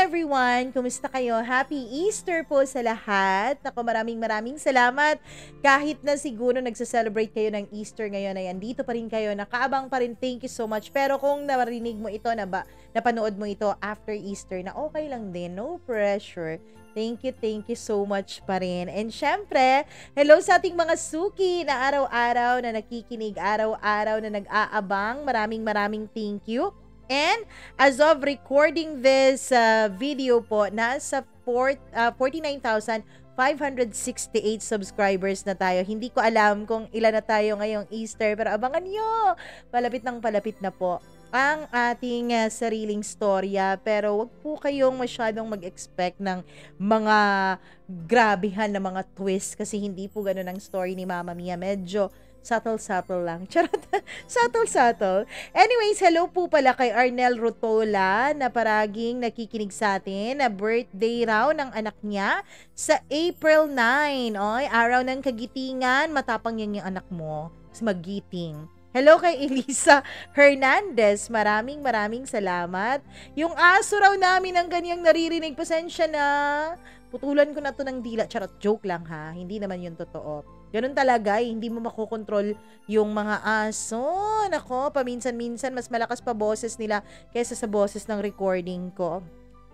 everyone! Kumusta kayo? Happy Easter po sa lahat. Naku, maraming salamat. Kahit na siguro nagsa-celebrate kayo ng Easter ngayon ay andito pa rin kayo, nakaabang pa rin, thank you so much. Pero kung narinig mo ito, napanood mo ito after Easter, na okay lang din, no pressure. Thank you so much pa rin. And syempre, hello sa ating mga suki na araw-araw na nakikinig, araw-araw na nag-aabang. Maraming thank you. And as of recording this video po, nasa 49,568 subscribers na tayo. Hindi ko alam kung ilan na tayo ngayong Easter, pero abangan nyo! Palapit na po ang ating sariling storya. Pero wag po kayong masyadong mag-expect ng mga grabehan na mga twist kasi hindi po ganun ang story ni Mama Mia. Medyo subtle lang. Charot. subtle. Anyways, hello po pala kay Arnel Rotola na paraging nakikinig sa atin na birthday raw ng anak niya sa April 9. Oy, araw ng kagitingan. Matapang yan yung anak mo. Magiting. Hello kay Elisa Hernandez. Maraming salamat. Yung aso raw namin ang ganyang naririnig. Pasensya na. Putulan ko na to ng dila. Charot, joke lang ha. Hindi naman yun totoo. Ganun talaga, hindi mo makokontrol yung mga aso. Nako, paminsan-minsan mas malakas pa boses nila kaysa sa boses ng recording ko.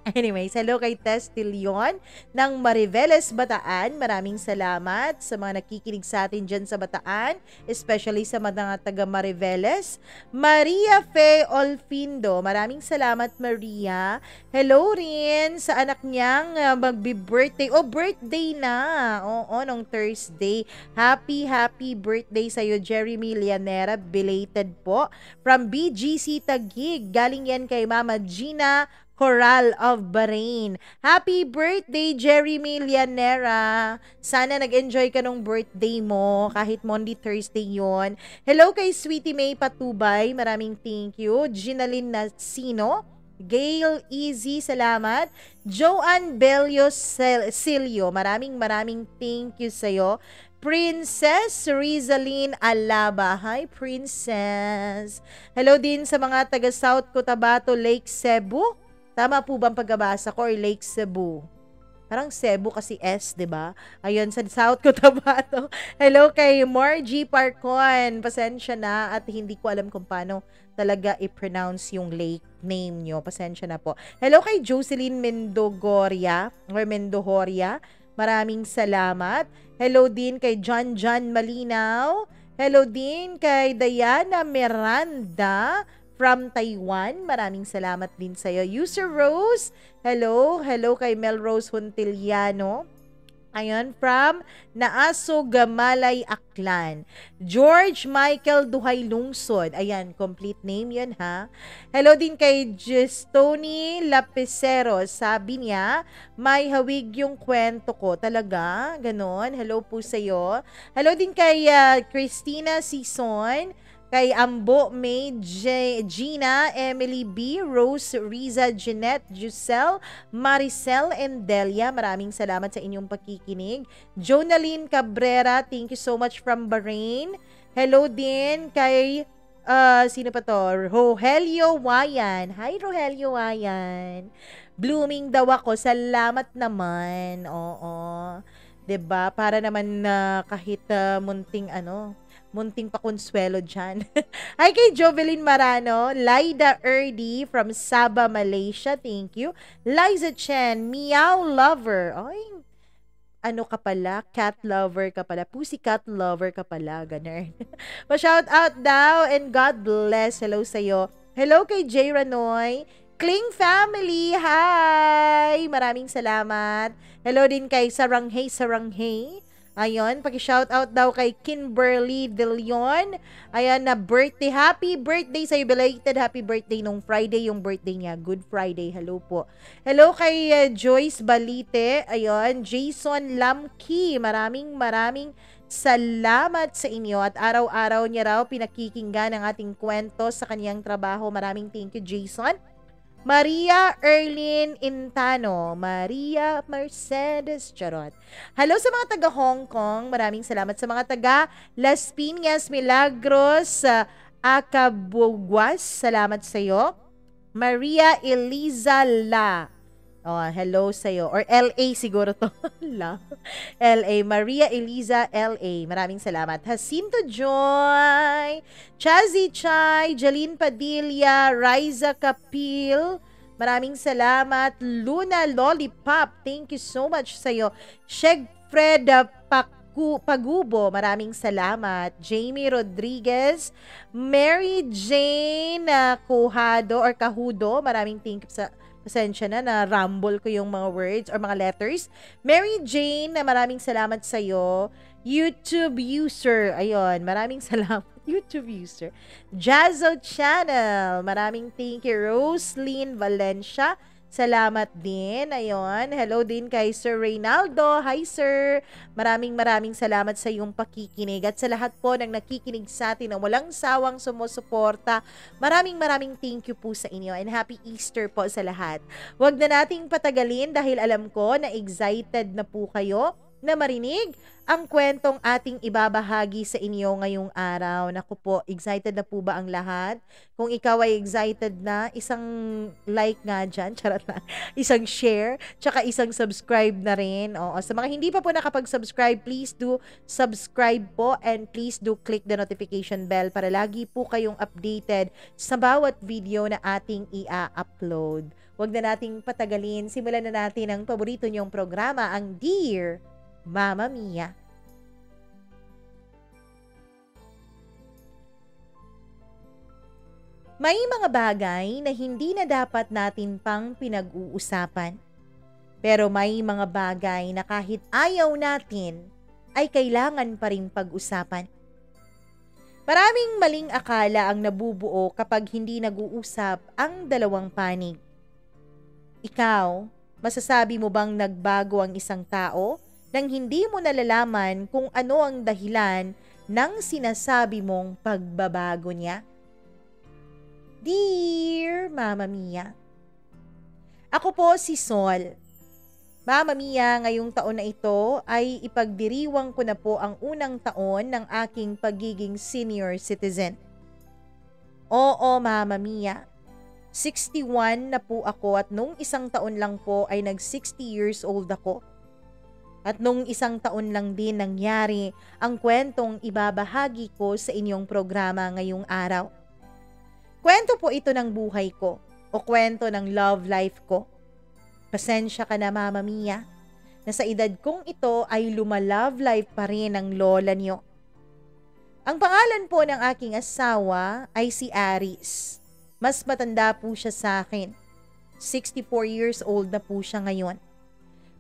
Anyways, hello kay Tess Tilion ng Mariveles, Bataan. Maraming salamat sa mga nakikinig sa atin dyan sa Bataan, especially sa mga taga Mariveles. Maria Fe Olfindo, maraming salamat Maria. Hello rin sa anak niyang magbi-birthday. Birthday na. Oo, nung Thursday. Happy birthday sa'yo, Jeremy Lianera. Belated po. From BGC Taguig. Galing yan kay Mama Gina Coral of Bahrain. Happy birthday, Jeremy Lianera. Sana nag-enjoy ka nung birthday mo, kahit Monday, Thursday yon. Hello kay Sweetie May Patubay. Maraming thank you. Ginaline Nasino. Gail Easy, salamat. Joanne Bello Silio. Maraming thank you sa'yo. Princess Rizalyn Alaba. Hi, Princess. Hello din sa mga taga South Cotabato, Lake Cebu. Tama po bang pagbabasa ko or Lake Cebu? Parang Cebu kasi S, 'di ba? Ayun sa South Cotabato. Hello kay Margie Parcon. Pasensya na at hindi ko alam kung paano talaga i-pronounce yung lake name nyo. Pasensya na po. Hello kay Jocelyn Mendohoria. Maraming salamat. Hello din kay John Malinaw. Hello din kay Diana Miranda from Taiwan. Maraming salamat din sa'yo. User Rose, hello kay Melrose Huntiliano. Ayun, from Naaso Gamalay, Aklan. George Michael Duhay Lungsod. Ayan, complete name yun ha. Hello din kay Gestoni Lapicero. Sabi niya, may hawig yung kwento ko. Talaga? Ganon. Hello po sa'yo. Hello din kay Christina Sison. Kay Ambo, May, Gina, Emily B, Rose, Riza, Jeanette, Giselle, Maricel, and Delia. Maraming salamat sa inyong pakikinig. Jonaline Cabrera, thank you so much from Bahrain. Hello din kay, sino pa to? Rogelio Wayan. Hi, Rogelio Wayan. Blooming daw ako. Salamat naman. Oo. 'Di ba? Para naman kahit munting pakonsuelo dyan. Hi kay Jovelyn Marano, Laida Erdi from Sabah, Malaysia. Thank you. Liza Chen, Meow Lover. Ay, ano ka pala? Cat lover ka pala. Pussycat lover ka pala. Ganun. Pa-shout out daw and God bless. Hello sa'yo. Hello kay Jay Ranoy. Kling family, hi! Maraming salamat. Hello din kay Saranghay. Ayun, paki-shoutout daw kay Kimberly De Leon. Ayan, na birthday. Happy birthday sa'yo. Belated happy birthday nung Friday yung birthday niya. Good Friday. Hello po. Hello kay Joyce Balite. Ayun, Jason Lamki. Maraming salamat sa inyo. At araw-araw niya raw pinakikinggan ang ating kwento sa kaniyang trabaho. Maraming thank you, Jason. Maria Erlyn Intano, Maria Mercedes, charot. Hello sa mga taga Hong Kong, maraming salamat sa mga taga Las Piñas, Milagros, Acabuguas, salamat sa iyo. Maria Eliza La, Oh, hello sa'yo. Or LA siguro to. La. LA. Maria Eliza LA. Maraming salamat. Jacinto Joy. Chazzy Chai. Jaline Padilla. Riza Kapil. Maraming salamat. Luna Lollipop. Thank you so much sa'yo. Sheg Fred Pagubo, maraming salamat. Jamie Rodriguez, Mary Jane Kuhado or Kahudo, maraming thank you sa pasensya na rumble ko yung mga words or mga letters. Mary Jane, maraming salamat sa iyo. YouTube user, ayun, maraming salamat. YouTube user. Jazzo Channel, maraming thank you. Roslyn Valencia, salamat din. Ayun. Hello din kay Sir Reynaldo. Hi, sir. Maraming salamat sa iyong pakikinig. At sa lahat po ng nakikinig sa atin na walang sawang sumusuporta, maraming thank you po sa inyo. And happy Easter po sa lahat. Huwag na nating patagalin dahil alam ko na excited na po kayo na marinig ang kwentong ating ibabahagi sa inyo ngayong araw. Naku po, excited na po ba ang lahat? Kung ikaw ay excited na, isang like nga dyan, charot na, isang share, tsaka isang subscribe na rin. Oo, sa mga hindi pa po nakapag-subscribe, please do subscribe po and please do click the notification bell para lagi po kayong updated sa bawat video na ating i-upload. Huwag na nating patagalin, simulan na natin ang paborito niyong programa, ang Dear Mama Mia. May mga bagay na hindi na dapat natin pang pinag-uusapan. Pero may mga bagay na kahit ayaw natin, ay kailangan pa rin pag-usapan. Maraming maling akala ang nabubuo kapag hindi nag-uusap ang dalawang panig. Ikaw, masasabi mo bang nagbago ang isang tao nang hindi mo nalalaman kung ano ang dahilan ng sinasabi mong pagbabago niya? Dear Mama Mia, ako po si Sol. Mama Mia, ngayong taon na ito ay ipagdiriwang ko na po ang unang taon ng aking pagiging senior citizen. Oo, Mama Mia, 61 na po ako at nung isang taon lang po ay nag-60 years old ako. At nung isang taon lang din nangyari ang kwentong ibabahagi ko sa inyong programa ngayong araw. Kwento po ito ng buhay ko o kwento ng love life ko. Pasensya ka na, Mama Mia, na sa edad kong ito ay love life pa rin ang lola niyo. Ang pangalan po ng aking asawa ay si Aris. Mas matanda po siya sa akin. 64 years old na po siya ngayon.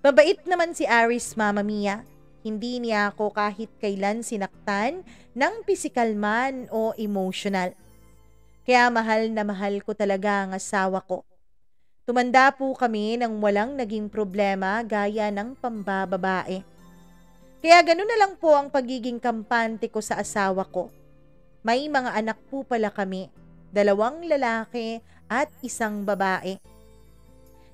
Mabait naman si Aris, Mama Mia. Hindi niya ako kahit kailan sinaktan ng pisikal man o emotional. Kaya mahal na mahal ko talaga ang asawa ko. Tumanda po kami nang walang naging problema gaya ng pambababae. Kaya ganun na lang po ang pagiging kampante ko sa asawa ko. May mga anak po pala kami, 2 lalaki at 1 babae.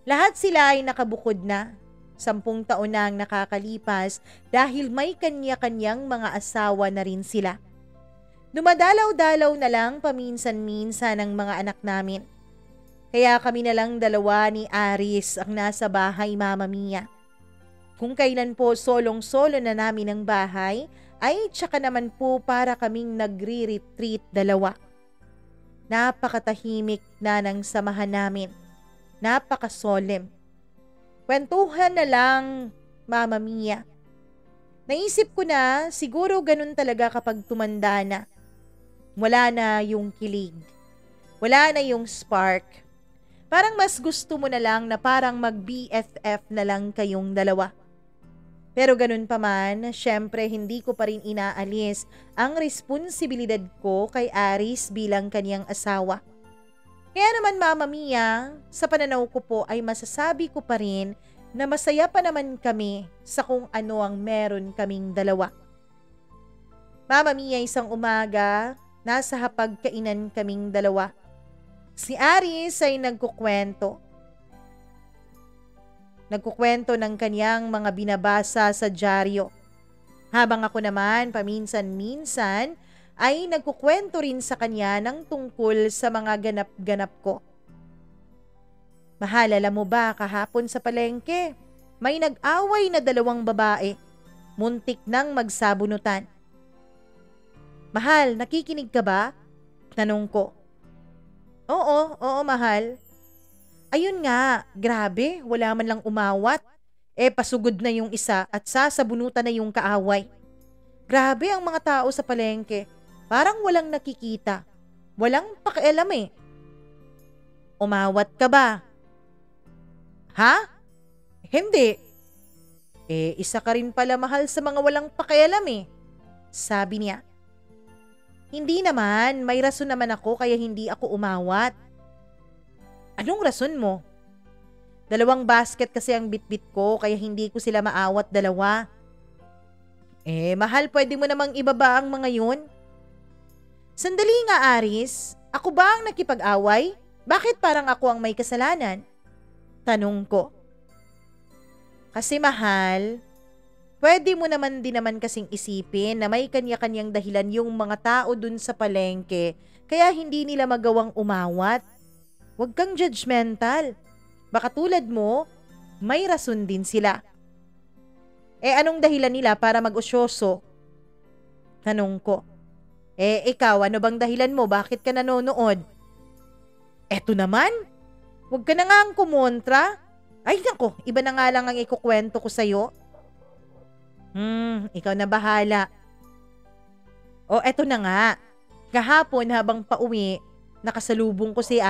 Lahat sila ay nakabukod na. 10 taon na ang nakakalipas dahil may kanya-kanyang mga asawa na rin sila. Dumadalaw-dalaw na lang paminsan-minsan ang mga anak namin. Kaya kami na lang 2 ni Aris ang nasa bahay, Mama Mia. Kung kailan po solong-solo na namin ang bahay, ay tsaka naman po para kaming nagre-retreat 2. Napakatahimik na ng samahan namin. Napakasolemn. Kwentuhan na lang, Mama Mia. Naisip ko na siguro ganun talaga kapag tumanda na. Wala na yung kilig. Wala na yung spark. Parang mas gusto mo na lang na parang mag-BFF na lang kayong 2. Pero ganun pa man, syempre hindi ko pa rin inaalis ang responsibilidad ko kay Aris bilang kaniyang asawa. Kaya naman, Mama Mia, sa pananaw ko po ay masasabi ko pa rin na masaya pa naman kami sa kung ano ang meron kaming 2. Mama Mia, isang umaga, nasa hapagkainan kaming 2. Si Aris ay nagkukwento. Nagkukwento ng kanyang mga binabasa sa dyaryo. Habang ako naman, paminsan-minsan, ay nagkukwento rin sa kanya ng tungkol sa mga ganap-ganap ko. Mahal, alam mo ba, kahapon sa palengke, may nag-away na dalawang babae. Muntik nang magsabunutan. Mahal, nakikinig ka ba? Tanong ko. Oo, mahal. Ayun nga, grabe, wala man lang umawat. Pasugod na yung isa at sasabunutan na yung kaaway. Grabe ang mga tao sa palengke. Parang walang nakikita. Walang pakialam eh. Umawat ka ba? Ha? Hindi. Isa ka rin pala mahal sa mga walang pakialam eh. Sabi niya. Hindi naman, may rason naman ako kaya hindi ako umawat. Anong rason mo? 2 basket kasi ang bitbit ko kaya hindi ko sila maawat 2. Mahal, pwede mo namang ibaba ang mga yun? Sandali nga, Aris. Ako ba ang nakipag-away? Bakit parang ako ang may kasalanan? Tanong ko. Kasi mahal, pwede mo naman din naman kasing isipin na may kanya-kanyang dahilan yung mga tao dun sa palengke kaya hindi nila magawang umawat. Huwag kang judgmental. Baka tulad mo, may rason din sila. Anong dahilan nila para mag-usyoso? Tanong ko. Ikaw, ano bang dahilan mo? Bakit ka nanonood? Eto naman, huwag ka na nga ang kumontra. Ay nako, iba na nga lang ang ikukwento ko sa'yo. Ikaw na bahala. Eto na nga. Kahapon habang pauwi, nakasalubong ko si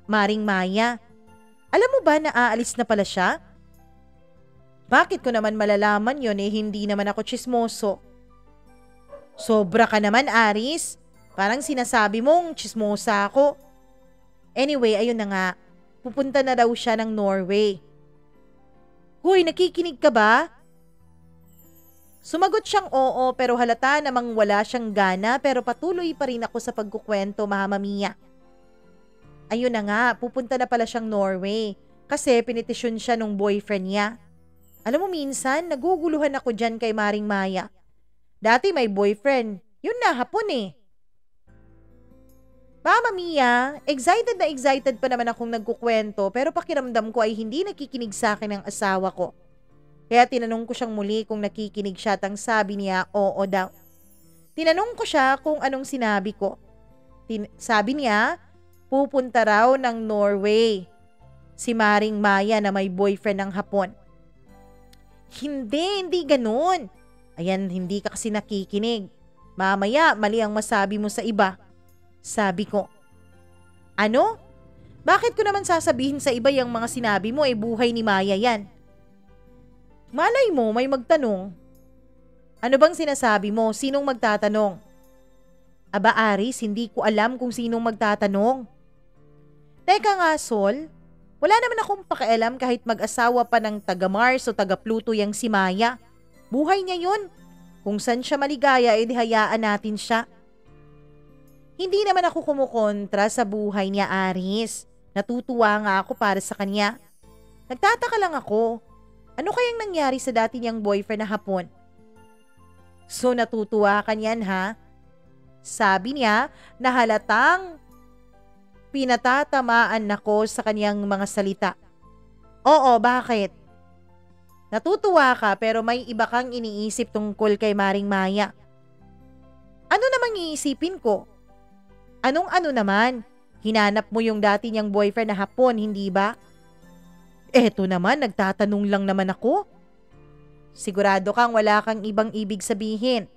Maring Maya. Alam mo ba na aalis na pala siya? Bakit ko naman malalaman yon hindi naman ako tsismoso. Sobra ka naman, Aris. Parang sinasabi mong tsismosa ako. Anyway, ayun na nga. Pupunta na daw siya ng Norway. Hoy, nakikinig ka ba? Sumagot siyang oo pero halata namang wala siyang gana pero patuloy pa rin ako sa pagkukwento, Mama Mia. Ayun na nga, pupunta na pala siyang Norway kasi pinitisyon siya nung boyfriend niya. Alam mo minsan, naguguluhan ako dyan kay Maring Maya. Dati may boyfriend, yun na hapon eh. Mama Mia, excited na excited pa naman akong nagkukwento pero pakiramdam ko ay hindi nakikinig sa akin ang asawa ko. Kaya tinanong ko siyang muli kung nakikinig siya at ang sabi niya oo daw. Tinanong ko siya kung anong sinabi ko. Sabi niya, pupunta raw ng Norway si Maring Maya na may boyfriend ng hapon. Hindi ganun. Ayan, hindi ka kasi nakikinig. Mamaya, mali ang masabi mo sa iba. Sabi ko. Ano? Bakit ko naman sasabihin sa iba yung mga sinabi mo buhay ni Maya yan? Malay mo, may magtanong. Ano bang sinasabi mo? Sinong magtatanong? Aba Aris, hindi ko alam kung sinong magtatanong. Teka nga, Sol. Wala naman akong pakialam kahit mag-asawa pa ng taga-Mars o taga-Pluto yang si Maya. Buhay niya yun. Kung saan siya maligaya, hayaan natin siya. Hindi naman ako kumukontra sa buhay niya, Aris. Natutuwa nga ako para sa kanya. Nagtataka lang ako. Ano kayang nangyari sa dati niyang boyfriend na hapon? So natutuwa ka niyan ha? Sabi niya na halatang pinatatamaan ako sa kanyang mga salita. Oo, bakit? Natutuwa ka pero may iba kang iniisip tungkol kay Maring Maya. Ano namang iisipin ko? Anong ano naman? Hinanap mo yung dati niyang boyfriend na hapon, hindi ba? Eto naman, nagtatanong lang naman ako. Sigurado kang wala kang ibang ibig sabihin.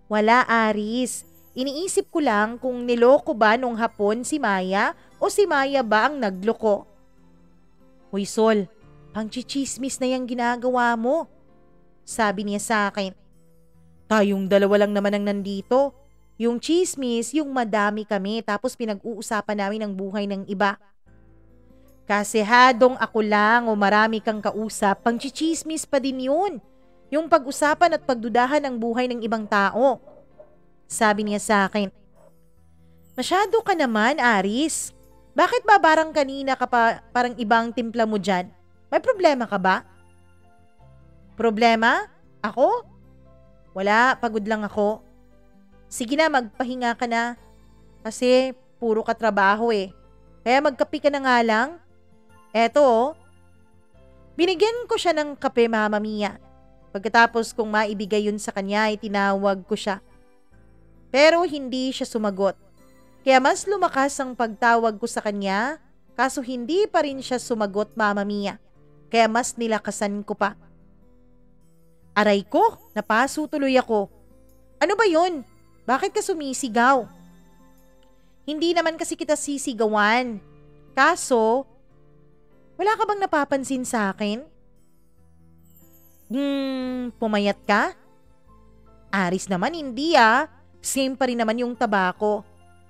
Wala, Aris. Iniisip ko lang kung niloko ba nung hapon si Maya o si Maya ba ang nagloko. Hoy Sol, pangchichismis na yung ginagawa mo. Sabi niya sa akin. Tayong dalawa lang naman ang nandito. Yung chismis, yung madami kami tapos pinag-uusapan namin ang buhay ng iba. Kasehadong ako lang o marami kang kausap, pangchichismis pa din yun. Yung pag-usapan at pagdudahan ng buhay ng ibang tao. Sabi niya sa akin. Masyado ka naman, Aris. Bakit ba barang kanina ka pa parang ibang timpla mo dyan? May problema ka ba? Problema? Ako? Wala, pagod lang ako. Sige na, magpahinga ka na. Kasi puro ka trabaho eh. Kaya magkape ka na nga lang. Eto oh, binigyan ko siya ng kape, Mama Mia. Pagkatapos kong maibigay yun sa kanya ay tinawag ko siya. Pero hindi siya sumagot. Kaya mas lumakas ang pagtawag ko sa kanya, kaso hindi pa rin siya sumagot, Mama Mia. Kaya mas nilakasan ko pa. Aray ko, napaso tuloy ako. Ano ba yun? Bakit ka sumisigaw? Hindi naman kasi kita sisigawan. Kaso, wala ka bang napapansin sa akin? Pumayat ka? Aris naman hindi ah. Same pa rin naman yung tabako.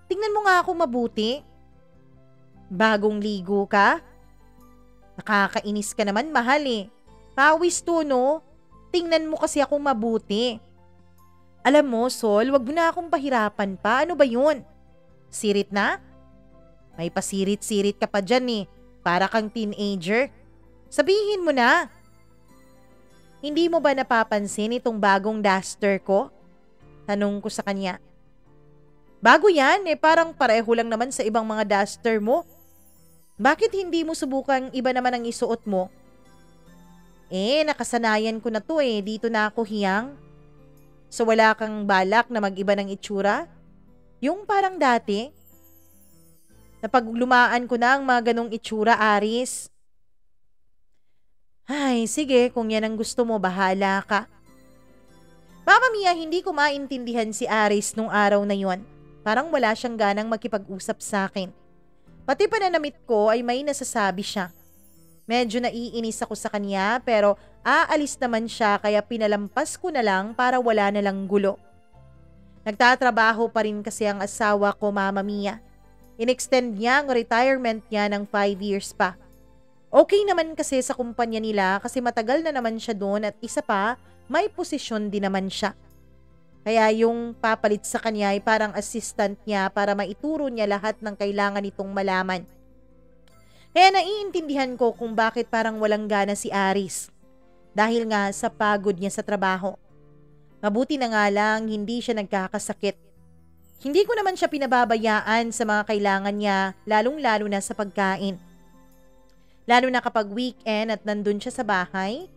Tingnan mo nga ako mabuti. Bagong ligo ka? Nakakainis ka naman, mahal eh. Pawis to, no? Tingnan mo kasi ako mabuti. Alam mo, Sol, wag mo na akong pahirapan pa. Ano ba yun? Sirit na? May pasirit-sirit ka pa dyan eh. Para kang teenager. Sabihin mo na. Hindi mo ba napapansin itong bagong duster ko? Tanong ko sa kanya. Bago yan eh, parang pareho lang naman sa ibang mga duster mo. Bakit hindi mo subukang iba naman ang isuot mo? Nakasanayan ko na to eh, dito na ako hiyang. So wala kang balak na mag-iba ng itsura? Yung parang dati? Napaglumaan ko na ang mga ganong itsura, Aris. Ay, sige, kung yan ang gusto mo, bahala ka. Mama Mia, hindi ko maintindihan si Aris nung araw na yon. Parang wala siyang ganang makipag-usap sa akin. Pati pananamit ko ay may nasasabi siya. Medyo naiinis ako sa kanya pero aalis naman siya kaya pinalampas ko na lang para wala na lang gulo. Nagtatrabaho pa rin kasi ang asawa ko, Mama Mia. In-extend niya ang retirement niya ng 5 years pa. Okay naman kasi sa kumpanya nila kasi matagal na naman siya doon at isa pa, may posisyon din naman siya. Kaya yung papalit sa kanya ay parang assistant niya para maituro niya lahat ng kailangan nitong malaman. Kaya naiintindihan ko kung bakit parang walang gana si Aris. Dahil nga sa pagod niya sa trabaho. Mabuti na nga lang hindi siya nagkakasakit. Hindi ko naman siya pinababayaan sa mga kailangan niya lalong-lalo na sa pagkain. Lalo na kapag weekend at nandun siya sa bahay.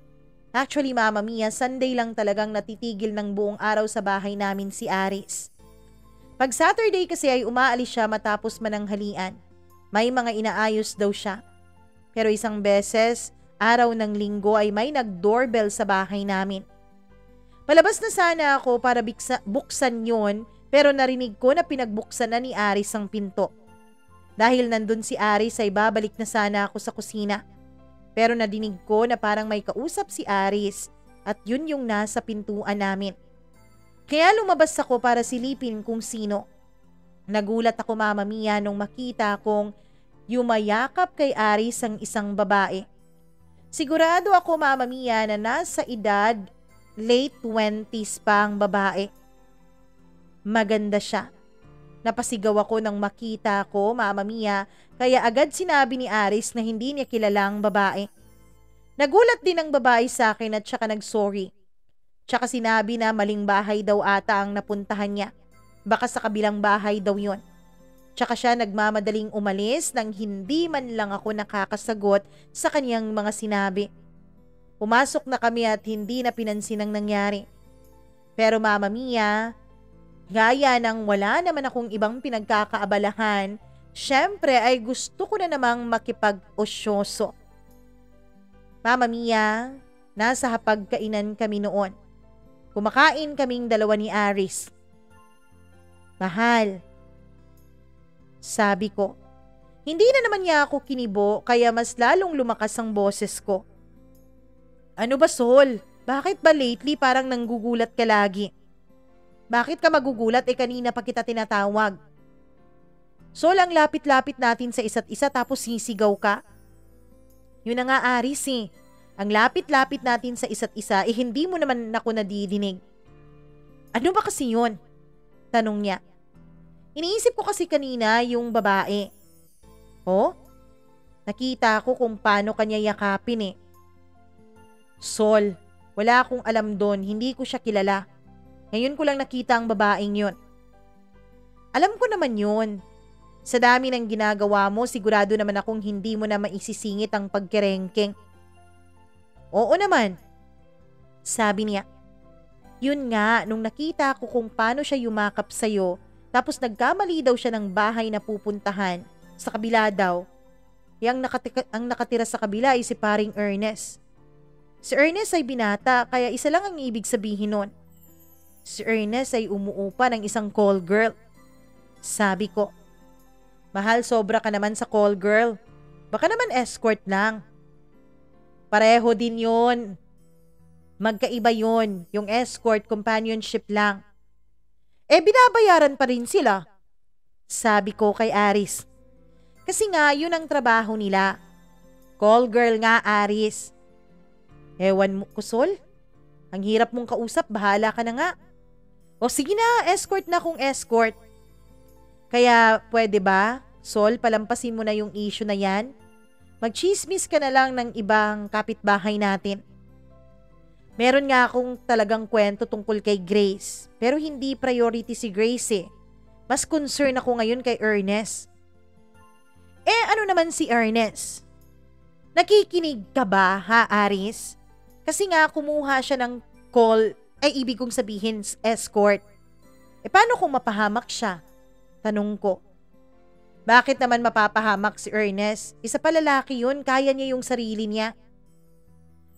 Actually, Mama Mia, Sunday lang talagang natitigil ng buong araw sa bahay namin si Aris. Pag Saturday kasi ay umaalis siya matapos mananghalian. May mga inaayos daw siya. Pero isang beses, araw ng linggo ay may nag-doorbell sa bahay namin. Palabas na sana ako para buksan yon pero narinig ko na pinagbuksan na ni Aris ang pinto. Dahil nandun si Aris ay babalik na sana ako sa kusina. Pero nadinig ko na parang may kausap si Aris at yun yung nasa pintuan namin. Kaya lumabas ako para silipin kung sino. Nagulat ako, Mama Mia, nung makita kong yumayakap kay Aris ang isang babae. Sigurado ako, Mama Mia, na nasa edad late 20s pa ang babae. Maganda siya. Napasigaw ako nang makita ko, Mama Mia, kaya agad sinabi ni Aris na hindi niya kilalang babae. Nagulat din ang babae sa akin at saka nag-sorry. Tsaka sinabi na maling bahay daw ata ang napuntahan niya. Baka sa kabilang bahay daw yon. Tsaka siya nagmamadaling umalis nang hindi man lang ako nakakasagot sa kanyang mga sinabi. Pumasok na kami at hindi na pinansin ang nangyari. Pero Mama Mia, gaya ng wala naman akong ibang pinagkakaabalahan, syempre ay gusto ko na namang makipag-osyoso. Mama Mia, nasa hapagkainan kami noon. Kumakain kaming dalawa ni Aris. Mahal, sabi ko. Hindi na naman niya ako kinibo kaya mas lalong lumakas ang boses ko. Ano ba, Sol? Bakit ba lately parang nanggugulat ka lagi? Bakit ka magugulat kanina pa kita tinatawag? Sol, ang lapit-lapit natin sa isa't isa tapos sisigaw ka? Yun na nga, Aris eh. Ang lapit-lapit natin sa isa't isa hindi mo naman ako nadidinig. Ano ba kasi yun? Tanong niya. Iniisip ko kasi kanina yung babae. Oh? Nakita ko kung paano kanya yakapin eh. Sol, wala akong alam doon, hindi ko siya kilala. Ngayon ko lang nakita ang babaeng yun. Alam ko naman yun. Sa dami ng ginagawa mo, sigurado naman akong hindi mo na maisisingit ang pagkerengking. Oo naman, sabi niya. Yun nga, nung nakita ko kung paano siya yumakap sa'yo, tapos nagkamali daw siya ng bahay na pupuntahan, sa kabila daw, ang nakatira sa kabila ay si paring Ernest. Si Ernest ay binata, kaya isa lang ang ibig sabihin nun. Si Ernest ay umuupa ng isang call girl. Sabi ko, mahal, sobra ka naman sa call girl. Baka naman escort lang. Pareho din yun. Magkaiba yun. Yung escort, companionship lang. Binabayaran pa rin sila. Sabi ko kay Aris. Kasi nga, yun ang trabaho nila. Call girl nga, Aris. Ewan mo, Kusol. Ang hirap mong kausap, bahala ka na nga. O sige na, escort na kung escort. Kaya pwede ba, Sol, palampasin mo na yung issue na yan? Magchismis ka na lang ng ibang kapitbahay natin. Meron nga akong talagang kwento tungkol kay Grace, pero hindi priority si Grace eh. Mas concern ako ngayon kay Ernest. Ano naman si Ernest? Nakikinig ka ba, ha, Aris? Kasi nga kumuha siya ng call, ibig kong sabihin escort. Paano kung mapahamak siya? Tanong ko. Bakit naman mapapahamak si Ernest? Isa pa lalaki yun, kaya niya yung sarili niya.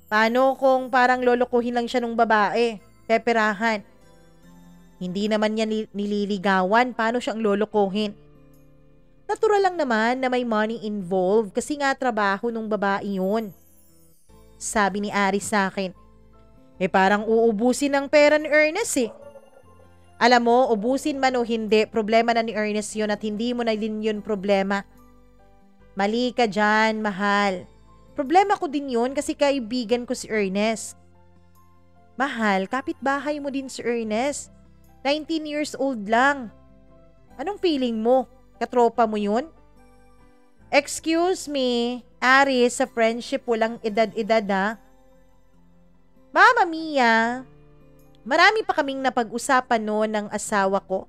Paano kung parang lolokohin lang siya ng babae? Peperahan. Hindi naman niya nililigawan, paano siyang lolokohin? Natural lang naman na may money involved kasi nga trabaho ng babae yun. Sabi ni Aris sa akin. Parang uubusin ng pera ni Ernest eh. Alam mo, ubusin man o hindi, problema na ni Ernest yun at hindi mo na din yun problema. Mali ka dyan, mahal. Problema ko din yun kasi kaibigan ko si Ernest. Mahal, kapitbahay mo din si Ernest. 19 years old lang. Anong feeling mo? Katropa mo yun? Excuse me, Aris, sa friendship walang edad-edad ha? Mama Mia, marami pa kaming napag-usapan noon ng asawa ko.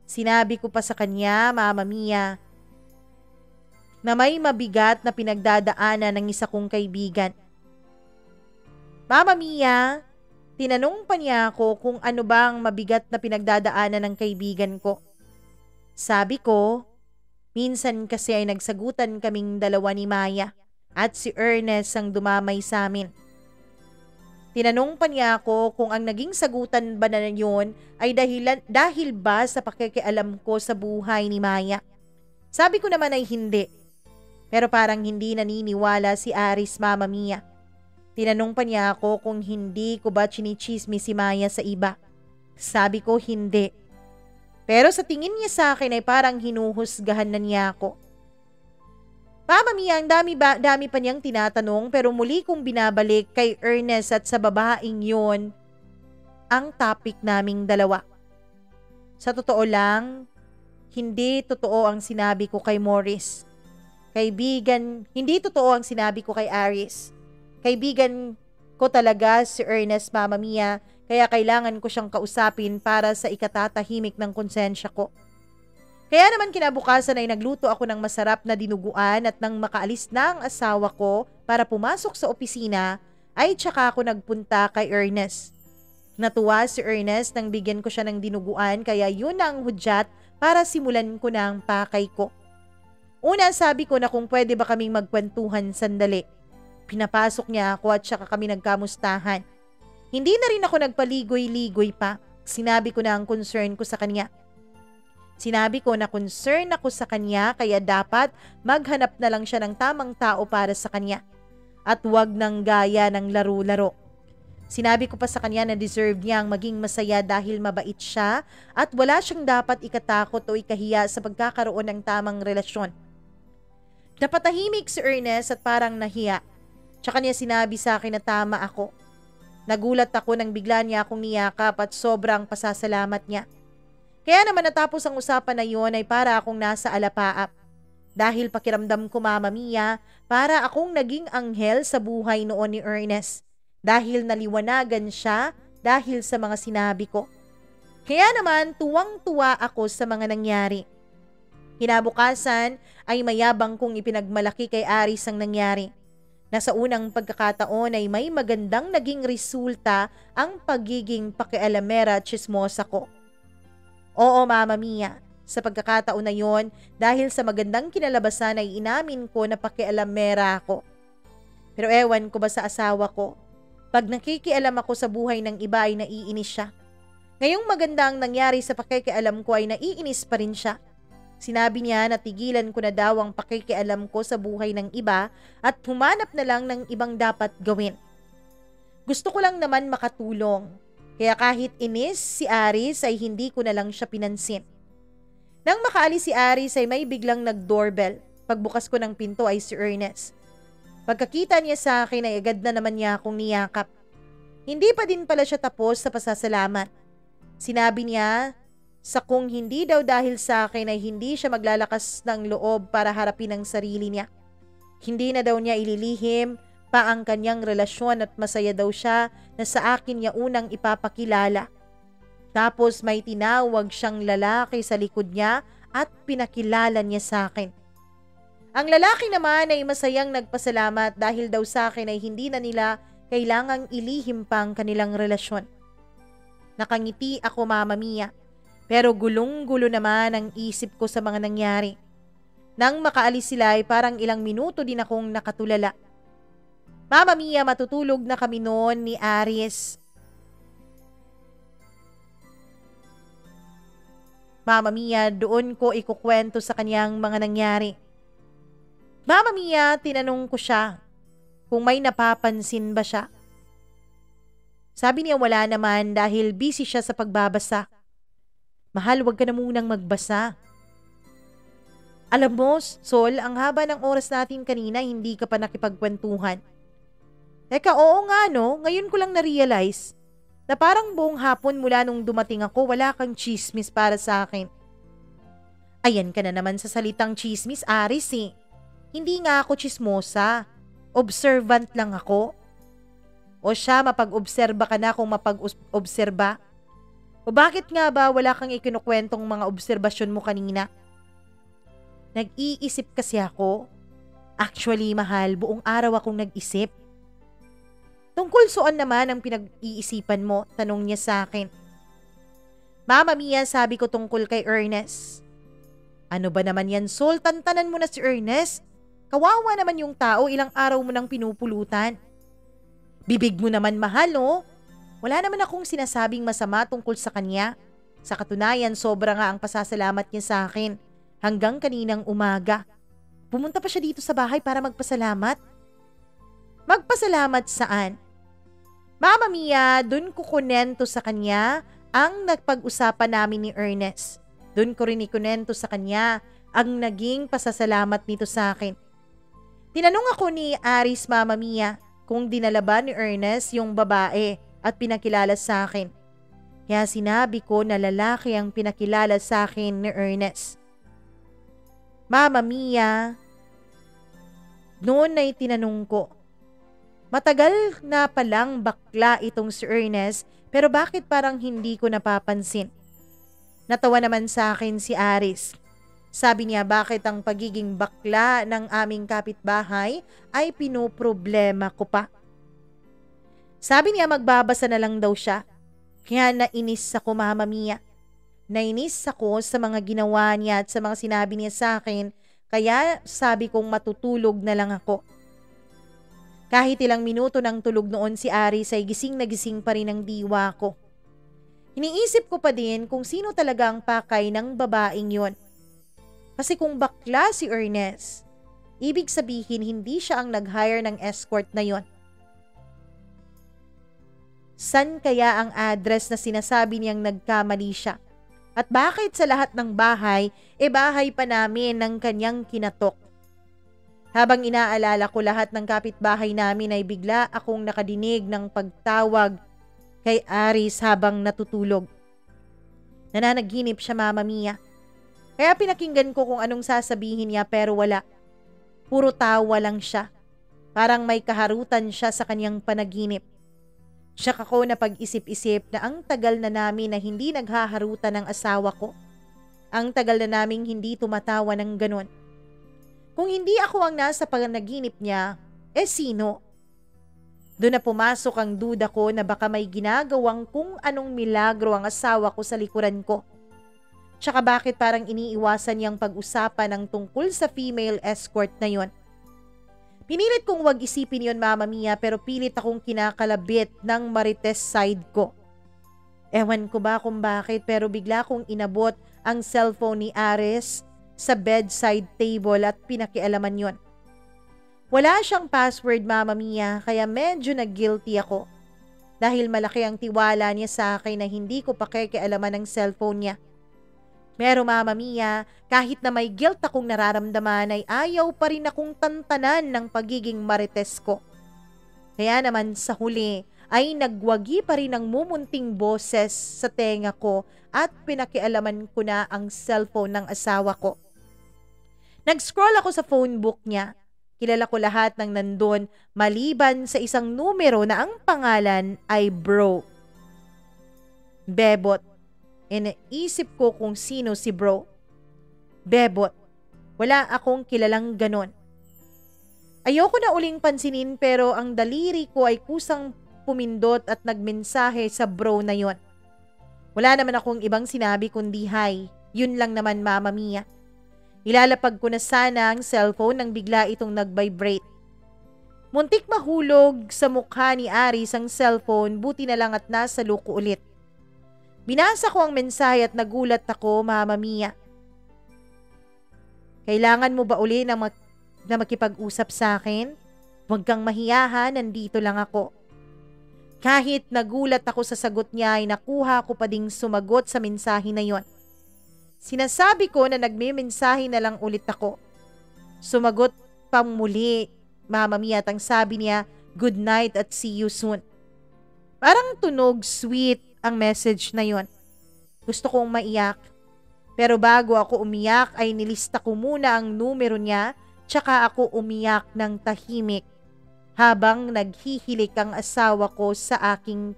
Sinabi ko pa sa kanya, Mama Mia, na may mabigat na pinagdadaanan ng isa kong kaibigan. Mama Mia, tinanong pa niya ako kung ano bang mabigat na pinagdadaanan ng kaibigan ko. Sabi ko, minsan kasi ay nagsagutan kaming dalawa ni Maya at si Ernest ang dumamay sa amin. Tinanong pa niya ako kung ang naging sagutan ba na yun ay dahil ba sa pakikialam ko sa buhay ni Maya. Sabi ko naman ay hindi. Pero parang hindi naniniwala si Aris, Mama Mia. Tinanong pa niya ako kung hindi ko ba chinichismis si Maya sa iba. Sabi ko hindi. Pero sa tingin niya sa akin ay parang hinuhusgahan na niya ako. Mama Mia, ang dami pa niyang tinatanong pero muli kong binabalik kay Ernest at sa babaeng yun ang topic naming dalawa. Sa totoo lang, hindi totoo ang sinabi ko kay Morris. Hindi totoo ang sinabi ko kay Aris. Kaibigan ko talaga si Ernest, Mama Mia, kaya kailangan ko siyang kausapin para sa ikatatahimik ng konsensya ko. Kaya naman kinabukasan ay nagluto ako ng masarap na dinuguan at nang makaalis na ang asawa ko para pumasok sa opisina, ay tsaka ako nagpunta kay Ernest. Natuwa si Ernest nang bigyan ko siya ng dinuguan kaya yun na ang hudyat para simulan ko na ang pakay ko. Una sabi ko na kung pwede ba kaming magkwentuhan sandali. Pinapasok niya ako at saka kami nagkamustahan. Hindi na rin ako nagpaligoy-ligoy pa. Sinabi ko na ang concern ko sa kanya. Sinabi ko na concern ako sa kanya kaya dapat maghanap na lang siya ng tamang tao para sa kanya. At wag nang gaya ng laro-laro. Sinabi ko pa sa kanya na deserve niya ang maging masaya dahil mabait siya at wala siyang dapat ikatakot o ikahiya sa pagkakaroon ng tamang relasyon. Napatahimik si Ernest at parang nahiya. Tsaka niya sinabi sa akin na tama ako. Nagulat ako nang bigla niya akong niyakap at sobrang pasasalamat niya. Kaya naman natapos ang usapan na yun ay para akong nasa alapaap. Dahil pakiramdam ko, Mama Mia, para akong naging anghel sa buhay noon ni Ernest. Dahil naliwanagan siya dahil sa mga sinabi ko. Kaya naman tuwang-tuwa ako sa mga nangyari. Kinabukasan ay mayabang kong ipinagmalaki kay Aris ang nangyari. Na sa unang pagkakataon ay may magandang naging resulta ang pagiging pakialamera at tsismosa ko. Oo, Mama Mia, sa pagkakataon na yon, dahil sa magandang kinalabasan ay inamin ko na pakialamera ako. Pero ewan ko ba sa asawa ko, pag nakikialam ako sa buhay ng iba ay naiinis siya. Ngayong maganda ang nangyari sa pakikialam ko ay naiinis pa rin siya. Sinabi niya na tigilan ko na daw ang pakikialam ko sa buhay ng iba at humanap na lang ng ibang dapat gawin. Gusto ko lang naman makatulong, kaya kahit inis si Aris ay hindi ko na lang siya pinansin. Nang makaalis si Aris ay may biglang nag-doorbell. Pagbukas ko ng pinto ay si Ernest. Pagkakita niya sa akin ay agad na naman niya akong niyakap. Hindi pa din pala siya tapos sa pasasalamat. Sinabi niya sa kung hindi daw dahil sa akin ay hindi siya maglalakas ng loob para harapin ang sarili niya. Hindi na daw niya ililihim pa ang kanyang relasyon at masaya daw siya na sa akin niya unang ipapakilala. Tapos may tinawag siyang lalaki sa likod niya at pinakilala niya sa akin. Ang lalaki naman ay masayang nagpasalamat dahil daw sa akin ay hindi na nila kailangang ilihim pa ang kanilang relasyon. Nakangiti ako, Mama Mia. Pero gulong-gulo naman ang isip ko sa mga nangyari. Nang makaalis sila ay parang ilang minuto din akong nakatulala. Mama Mia, matutulog na kami noon ni Aris. Mama Mia, doon ko ikukwento sa kanyang mga nangyari. Mama Mia, tinanong ko siya kung may napapansin ba siya. Sabi niya wala naman dahil busy siya sa pagbabasa. Mahal, wag ka na munang magbasa. Alam mo, Sol, ang haba ng oras natin kanina, hindi ka pa nakipagkwentuhan. Teka, oo nga no, ngayon ko lang na-realize na parang buong hapon mula nung dumating ako, wala kang chismis para sa akin. Ayan ka na naman sa salitang chismis, Aris eh. Hindi nga ako chismosa. Observant lang ako. O siya, mapag-obserba ka na kung mapag-obserba. O bakit nga ba wala kang ikinukwentong mga obserbasyon mo kanina? Nag-iisip kasi ako. Actually, mahal, buong araw akong nag-isip. Tungkol saan naman ang pinag-iisipan mo? Tanong niya sa akin. Mama Mia, sabi ko tungkol kay Ernest. Ano ba naman yan, Sol? Tantanan mo na si Ernest. Kawawa naman yung tao, ilang araw mo nang pinupulutan. Bibig mo naman, mahal, oh. Wala naman akong sinasabing masama tungkol sa kanya. Sa katunayan, sobra nga ang pasasalamat niya sa akin. Hanggang kaninang umaga. Pumunta pa siya dito sa bahay para magpasalamat. Magpasalamat saan? Mama Mia, dun ko kunento sa kanya ang nagpag-usapan namin ni Ernest. Dun ko rin ikunento sa kanya ang naging pasasalamat nito sa akin. Tinanong ako ni Aris, Mama Mia, kung dinala ba ni Ernest yung babae at pinakilala sa akin. Kaya sinabi ko na lalaki ang pinakilala sa akin ni Ernest. Mama Mia, noon ay tinanong ko, matagal na palang bakla itong si Ernest pero bakit parang hindi ko napapansin? Natawa naman sa akin si Aris. Sabi niya bakit ang pagiging bakla ng aming kapitbahay ay pinoproblema ko pa. Sabi niya magbabasa na lang daw siya. Kaya nainis ako, Mama Mia. Nainis ako sa mga ginawa niya at sa mga sinabi niya sa akin, kaya sabi kong matutulog na lang ako. Kahit ilang minuto nang tulog noon si Aris ay gising na gising pa rin ang diwa ko. Iniisip ko pa din kung sino talaga ang pakay ng babaeng yon. Kasi kung bakla si Ernest, ibig sabihin hindi siya ang nag-hire ng escort na yon. San kaya ang address na sinasabi niyang nagkamali siya? At bakit sa lahat ng bahay, bahay pa namin ng kanyang kinatok? Habang inaalala ko lahat ng kapitbahay namin ay bigla akong nakadinig ng pagtawag kay Aris habang natutulog. Nananaginip siya, Mama Mia. Kaya pinakinggan ko kung anong sasabihin niya pero wala. Puro tawa lang siya. Parang may kaharutan siya sa kanyang panaginip. Siya ako na pag-isip-isip na ang tagal na namin na hindi naghaharutan ng asawa ko. Ang tagal na naming hindi tumatawa ng ganon. Kung hindi ako ang nasa panaginip niya, sino? Doon na pumasok ang duda ko na baka may ginagawang kung anong milagro ang asawa ko sa likuran ko. Tsaka bakit parang iniiwasan niyang pag-usapan ang tungkol sa female escort na yon. Pinilit kong wag isipin yon, Mama Mia, pero pilit akong kinakalabit ng marites side ko. Ewan ko ba kung bakit, pero bigla kong inabot ang cellphone ni Aris sa bedside table at pinakialaman yon. Wala siyang password, Mama Mia, kaya medyo nag-guilty ako. Dahil malaki ang tiwala niya sa akin na hindi ko pakikialaman ng cellphone niya. Pero Mama Mia, kahit na may guilt akong nararamdaman ay ayaw pa rin akong tantanan ng pagiging marites ko. Kaya naman sa huli ay nagwagi pa rin ang mumunting boses sa tenga ko at pinakialaman ko na ang cellphone ng asawa ko. Nag-scroll ako sa phone book niya. Kilala ko lahat ng nandun maliban sa isang numero na ang pangalan ay Bro. Bebot. Naisip ko kung sino si Bro. Bebot. Wala akong kilalang ganon. Ayoko na uling pansinin pero ang daliri ko ay kusang pumindot at nagmensahe sa Bro na yon. Wala naman akong ibang sinabi kundi hi. Yun lang naman, Mama Mia. Ilalapag ko na sana ang cellphone nang bigla itong nag-vibrate. Muntik mahulog sa mukha ni Aris ang cellphone, buti na lang at nasa luko ulit. Binasa ko ang mensahe at nagulat ako, Mama Mia. Kailangan mo ba uli na makipag-usap sa akin? Huwag kang mahiyahan, nandito lang ako. Kahit nagulat ako sa sagot niya ay nakuha ko pa ding sumagot sa mensahe na yon. Sinasabi ko na nagme-mensahe na lang ulit ako. Sumagot pang muli, Mama Mia, at ang sabi niya, good night at see you soon. Parang tunog sweet ang message na yon. Gusto kong maiyak. Pero bago ako umiyak ay nilista ko muna ang numero niya tsaka ako umiyak ng tahimik habang naghihilik ang asawa ko sa aking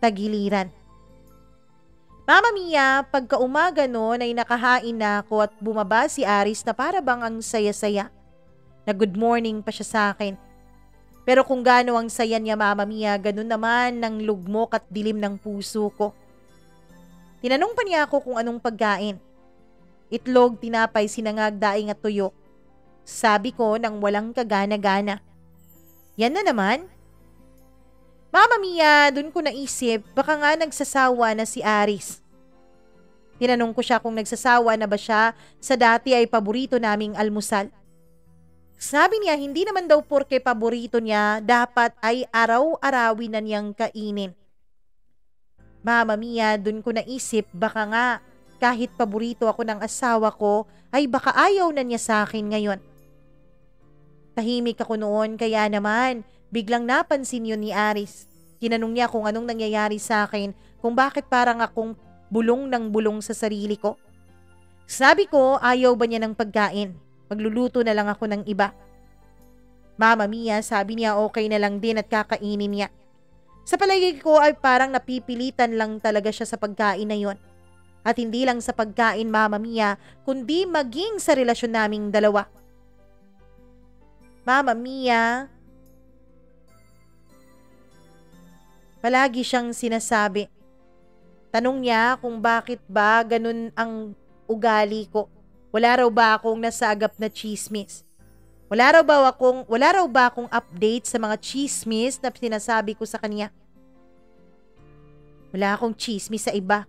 tagiliran. Mama Mia, pagka-umaga noon ay nakahain na ako at bumaba si Aris na para bang ang saya-saya. Na good morning pa siya sa akin. Pero kung gaano ang saya niya, Mama Mia, ganun naman ng lugmok at dilim ng puso ko. Tinanong pa niya ako kung anong pagkain. Itlog, tinapay, sinangag, daing at tuyo. Sabi ko nang walang kagana-gana. Yan na naman. Mama Mia, dun ko naisip, baka nga nagsasawa na si Aris. Tinanong ko siya kung nagsasawa na ba siya sa dati ay paborito naming almusal. Sabi niya hindi naman daw porke paborito niya, dapat ay araw-arawin na niyang kainin. Mama Mia, dun ko naisip, baka nga kahit paborito ako ng asawa ko, ay baka ayaw na niya sa akin ngayon. Tahimik ako noon kaya naman, biglang napansin yun ni Aris. Tinanong niya kung anong nangyayari sa akin, kung bakit parang akong bulong ng bulong sa sarili ko. Sabi ko, ayaw ba niya ng pagkain? Magluluto na lang ako ng iba. Mama Mia, sabi niya okay na lang din at kakainin niya. Sa palagay ko ay parang napipilitan lang talaga siya sa pagkain na yon. At hindi lang sa pagkain, Mama Mia, kundi maging sa relasyon naming dalawa. Mama Mia, palagi siyang sinasabi. Tanong niya kung bakit ba ganun ang ugali ko. Wala raw ba akong nasaagap na chismis? Wala raw ba akong update sa mga chismis na sinasabi ko sa kanya? Wala akong chismis sa iba.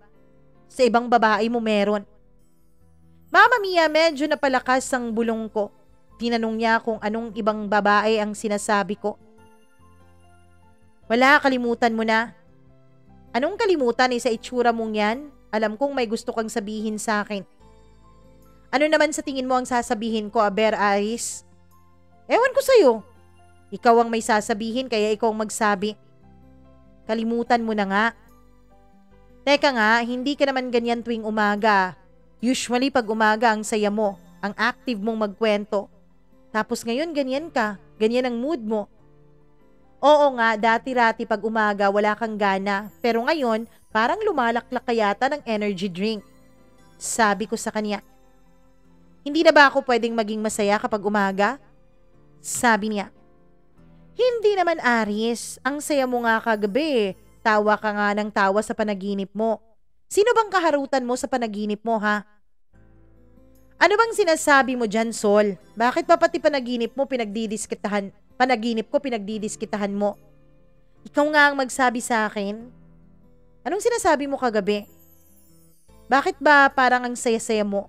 Sa ibang babae mo meron. Mama Mia, medyo napalakas ang bulong ko. Tinanong niya kung anong ibang babae ang sinasabi ko. Wala, kalimutan mo na. Anong kalimutan sa itsura mong yan? Alam kong may gusto kang sabihin sa akin. Ano naman sa tingin mo ang sasabihin ko, Aber Aris? Ewan ko sa'yo. Ikaw ang may sasabihin kaya ikaw ang magsabi. Kalimutan mo na nga. Teka nga, hindi ka naman ganyan tuwing umaga. Usually pag umaga ang saya mo, ang active mong magkwento. Tapos ngayon ganyan ka, ganyan ang mood mo. Oo nga, dati-rati pag umaga wala kang gana, pero ngayon parang lumalaklak ka yata ng energy drink. Sabi ko sa kanya. Hindi na ba ako pwedeng maging masaya kapag umaga? Sabi niya. Hindi naman, Aris. Ang saya mo nga kagabi. Tawa ka nga ng tawa sa panaginip mo. Sino bang kaharutan mo sa panaginip mo, ha? Ano bang sinasabi mo dyan, Sol? Bakit ba pati panaginip ko pinagdidiskitahan mo? Ikaw nga ang magsabi sa akin. Anong sinasabi mo kagabi? Bakit ba parang ang saya-saya mo?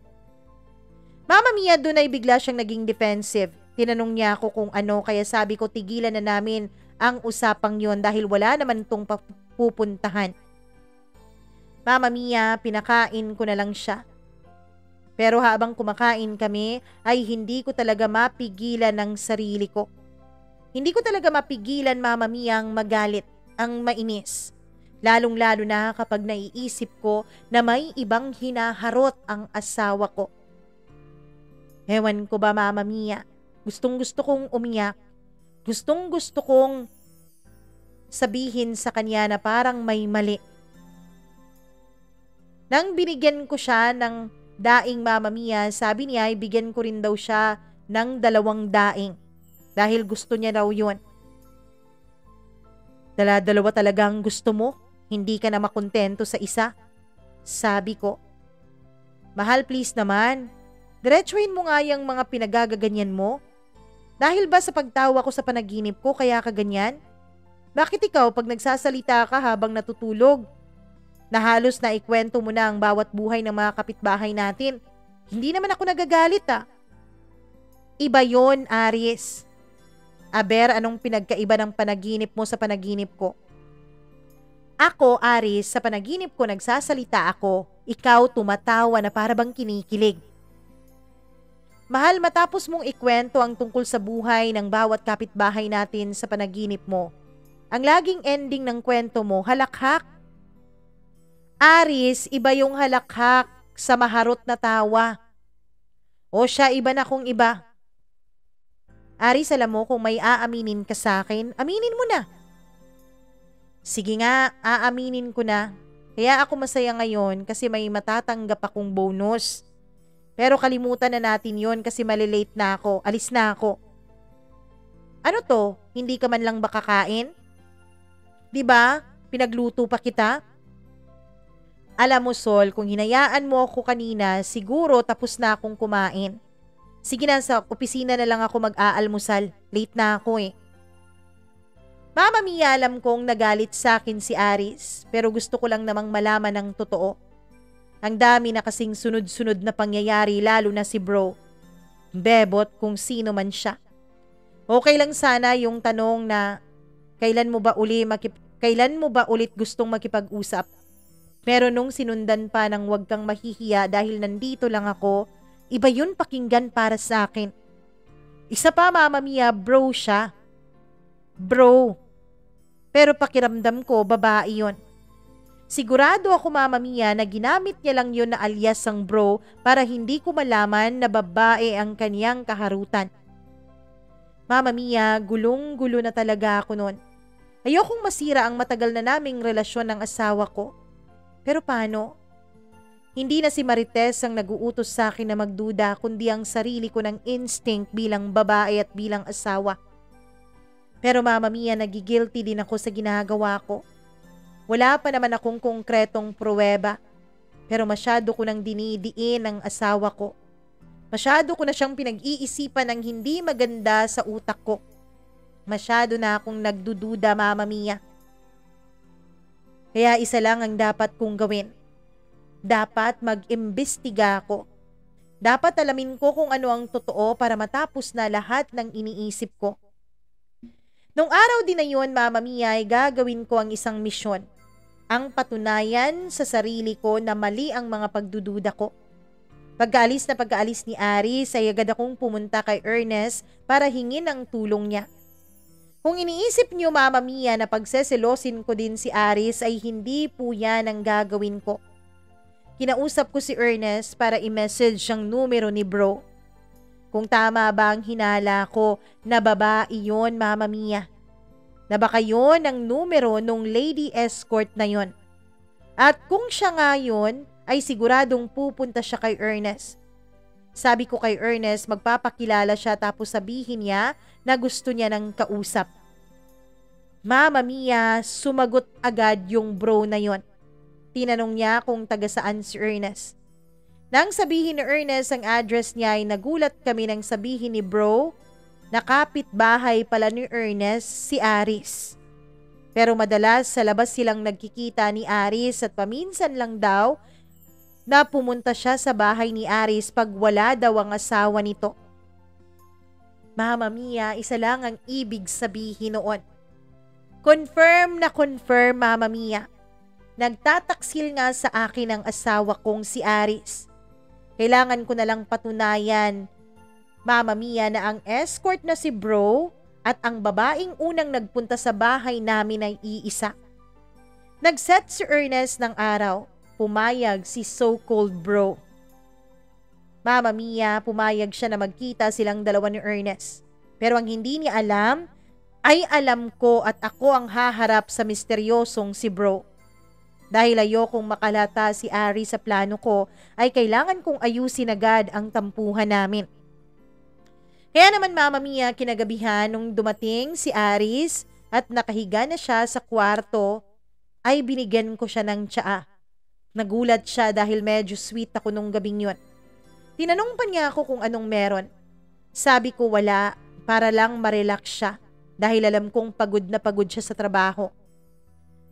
Mama Mia, doon ay bigla siyang naging defensive. Tinanong niya ako kung ano, kaya sabi ko tigilan na namin ang usapang yon dahil wala naman itong pupuntahan. Mama Mia, pinakain ko na lang siya. Pero habang kumakain kami ay hindi ko talaga mapigilan ang sarili ko. Hindi ko talaga mapigilan, Mama Mia, ang magalit, ang mainis. Lalong-lalo na kapag naiisip ko na may ibang hinaharot ang asawa ko. Ewan ko ba, Mama Mia, gustong-gusto kong umiyak. Gustong-gusto kong sabihin sa kanya na parang may mali. Nang binigyan ko siya ng daing, Mama Mia, sabi niya ay bigyan ko rin daw siya ng 2 daing dahil gusto niya daw yun. Dala-dalawa talaga ang gusto mo? Hindi ka na makontento sa isa? Sabi ko. Mahal, please naman. Diretsuhin mo nga yung mga pinagagaganyan mo. Dahil ba sa pagtawa ko sa panaginip ko kaya ka ganyan? Bakit ikaw pag nagsasalita ka habang natutulog? Na halos na ikwento mo na ang bawat buhay ng mga kapitbahay natin. Hindi naman ako nagagalit, ah. Iba yon, Aris. Aber, anong pinagkaiba ng panaginip mo sa panaginip ko? Ako, Aris, sa panaginip ko nagsasalita ako. Ikaw tumatawa na para bang kinikilig. Mahal, matapos mong ikwento ang tungkol sa buhay ng bawat kapitbahay natin sa panaginip mo, ang laging ending ng kwento mo, halakhak. Aris, iba yung halakhak sa maharot na tawa. O siya, iba na kung iba. Aris, alam mo kung may aaminin ka sa akin, aminin mo na. Sige nga, aaminin ko na. Kaya ako masaya ngayon kasi may matatanggap akong bonus. Pero kalimutan na natin yon kasi malilate na ako, alis na ako. Ano to? Hindi ka man lang ba kakain? Diba? Pinagluto pa kita? Alam mo, Sol, kung hinayaan mo ako kanina, siguro tapos na akong kumain. Sige na, sa opisina na lang ako mag-aalmusal. Late na ako eh. Mama Mia, alam kong nagalit sa akin si Aris, pero gusto ko lang namang malaman ng totoo. Ang dami na kasing sunod-sunod na pangyayari, lalo na si bro. Bebot kung sino man siya. Okay lang sana yung tanong na kailan mo ba ulit gustong makipag-usap? Pero nung sinundan pa ng wag kang mahihiya dahil nandito lang ako, iba yun pakinggan para sa akin. Isa pa, Mama Mia, bro siya. Bro. Pero pakiramdam ko, babae yun. Sigurado ako, Mama Mia, na ginamit niya lang yun na alias ang bro para hindi ko malaman na babae ang kaniyang kaharutan. Mama Mia, gulong-gulo na talaga ako noon. Ayokong masira ang matagal na naming relasyon ng asawa ko. Pero paano? Hindi na si Marites ang naguutos sa akin na magduda kundi ang sarili ko ng instinct bilang babae at bilang asawa. Pero Mama Mia, nagigilty din ako sa ginagawa ko. Wala pa naman akong konkretong pruweba. Pero masyado ko nang dinidiin ang asawa ko. Masyado ko na siyang pinag-iisipan ng hindi maganda sa utak ko. Masyado na akong nagdududa, Mama Mia. Kaya isa lang ang dapat kong gawin. Dapat mag-imbestiga ako. Dapat alamin ko kung ano ang totoo para matapos na lahat ng iniisip ko. Nung araw din na yun, Mama Mia, ay gagawin ko ang isang misyon. Ang patunayan sa sarili ko na mali ang mga pagdududa ko. Pagkaalis ni Aris ay agad akong pumunta kay Ernest para hingin ang tulong niya. Kung iniisip niyo, Mama Mia, na pagseselosin ko din si Aris ay hindi po yan ang gagawin ko. Kinausap ko si Ernest para i-message ang numero ni bro. Kung tama ba ang hinala ko na babae yon, Mama Mia. Na baka yon ang numero nung lady escort na yon. At kung siya nga yon, ay siguradong pupunta siya kay Ernest. Sabi ko kay Ernest magpapakilala siya tapos sabihin niya na gusto niya ng kausap. Mama Mia, sumagot agad yung bro na yon. Tinanong niya kung taga saan si Ernest. Nang sabihin ni Ernest ang address niya ay nagulat kami nang sabihin ni bro na kapitbahay pala ni Ernest si Aris. Pero madalas sa labas silang nagkikita ni Aris at paminsan lang daw na pumunta siya sa bahay ni Aris pag wala daw ang asawa nito. Mama Mia, isa lang ang ibig sabihin noon. Confirm na confirm, Mama Mia. Nagtataksil nga sa akin ang asawa kong si Aris. Kailangan ko na lang patunayan, Mama Mia, na ang escort na si bro at ang babaeng unang nagpunta sa bahay namin ay iisa. Nag-set si Ernest ng araw. Pumayag si so-called bro. Mama Mia, pumayag siya na magkita silang dalawa ni Ernest. Pero ang hindi niya alam ay alam ko at ako ang haharap sa misteryosong si bro. Dahil ayokong makalata si Ari sa plano ko, ay kailangan kong ayusin agad ang tampuhan namin. Kaya naman Mama Mia, kinagabihan nung dumating si Aris at nakahiga na siya sa kwarto, ay binigyan ko siya ng tsaa. Nagulat siya dahil medyo sweet ako nung gabing yun. Tinanong pa niya ako kung anong meron. Sabi ko wala, para lang marelax siya dahil alam kong pagod na pagod siya sa trabaho.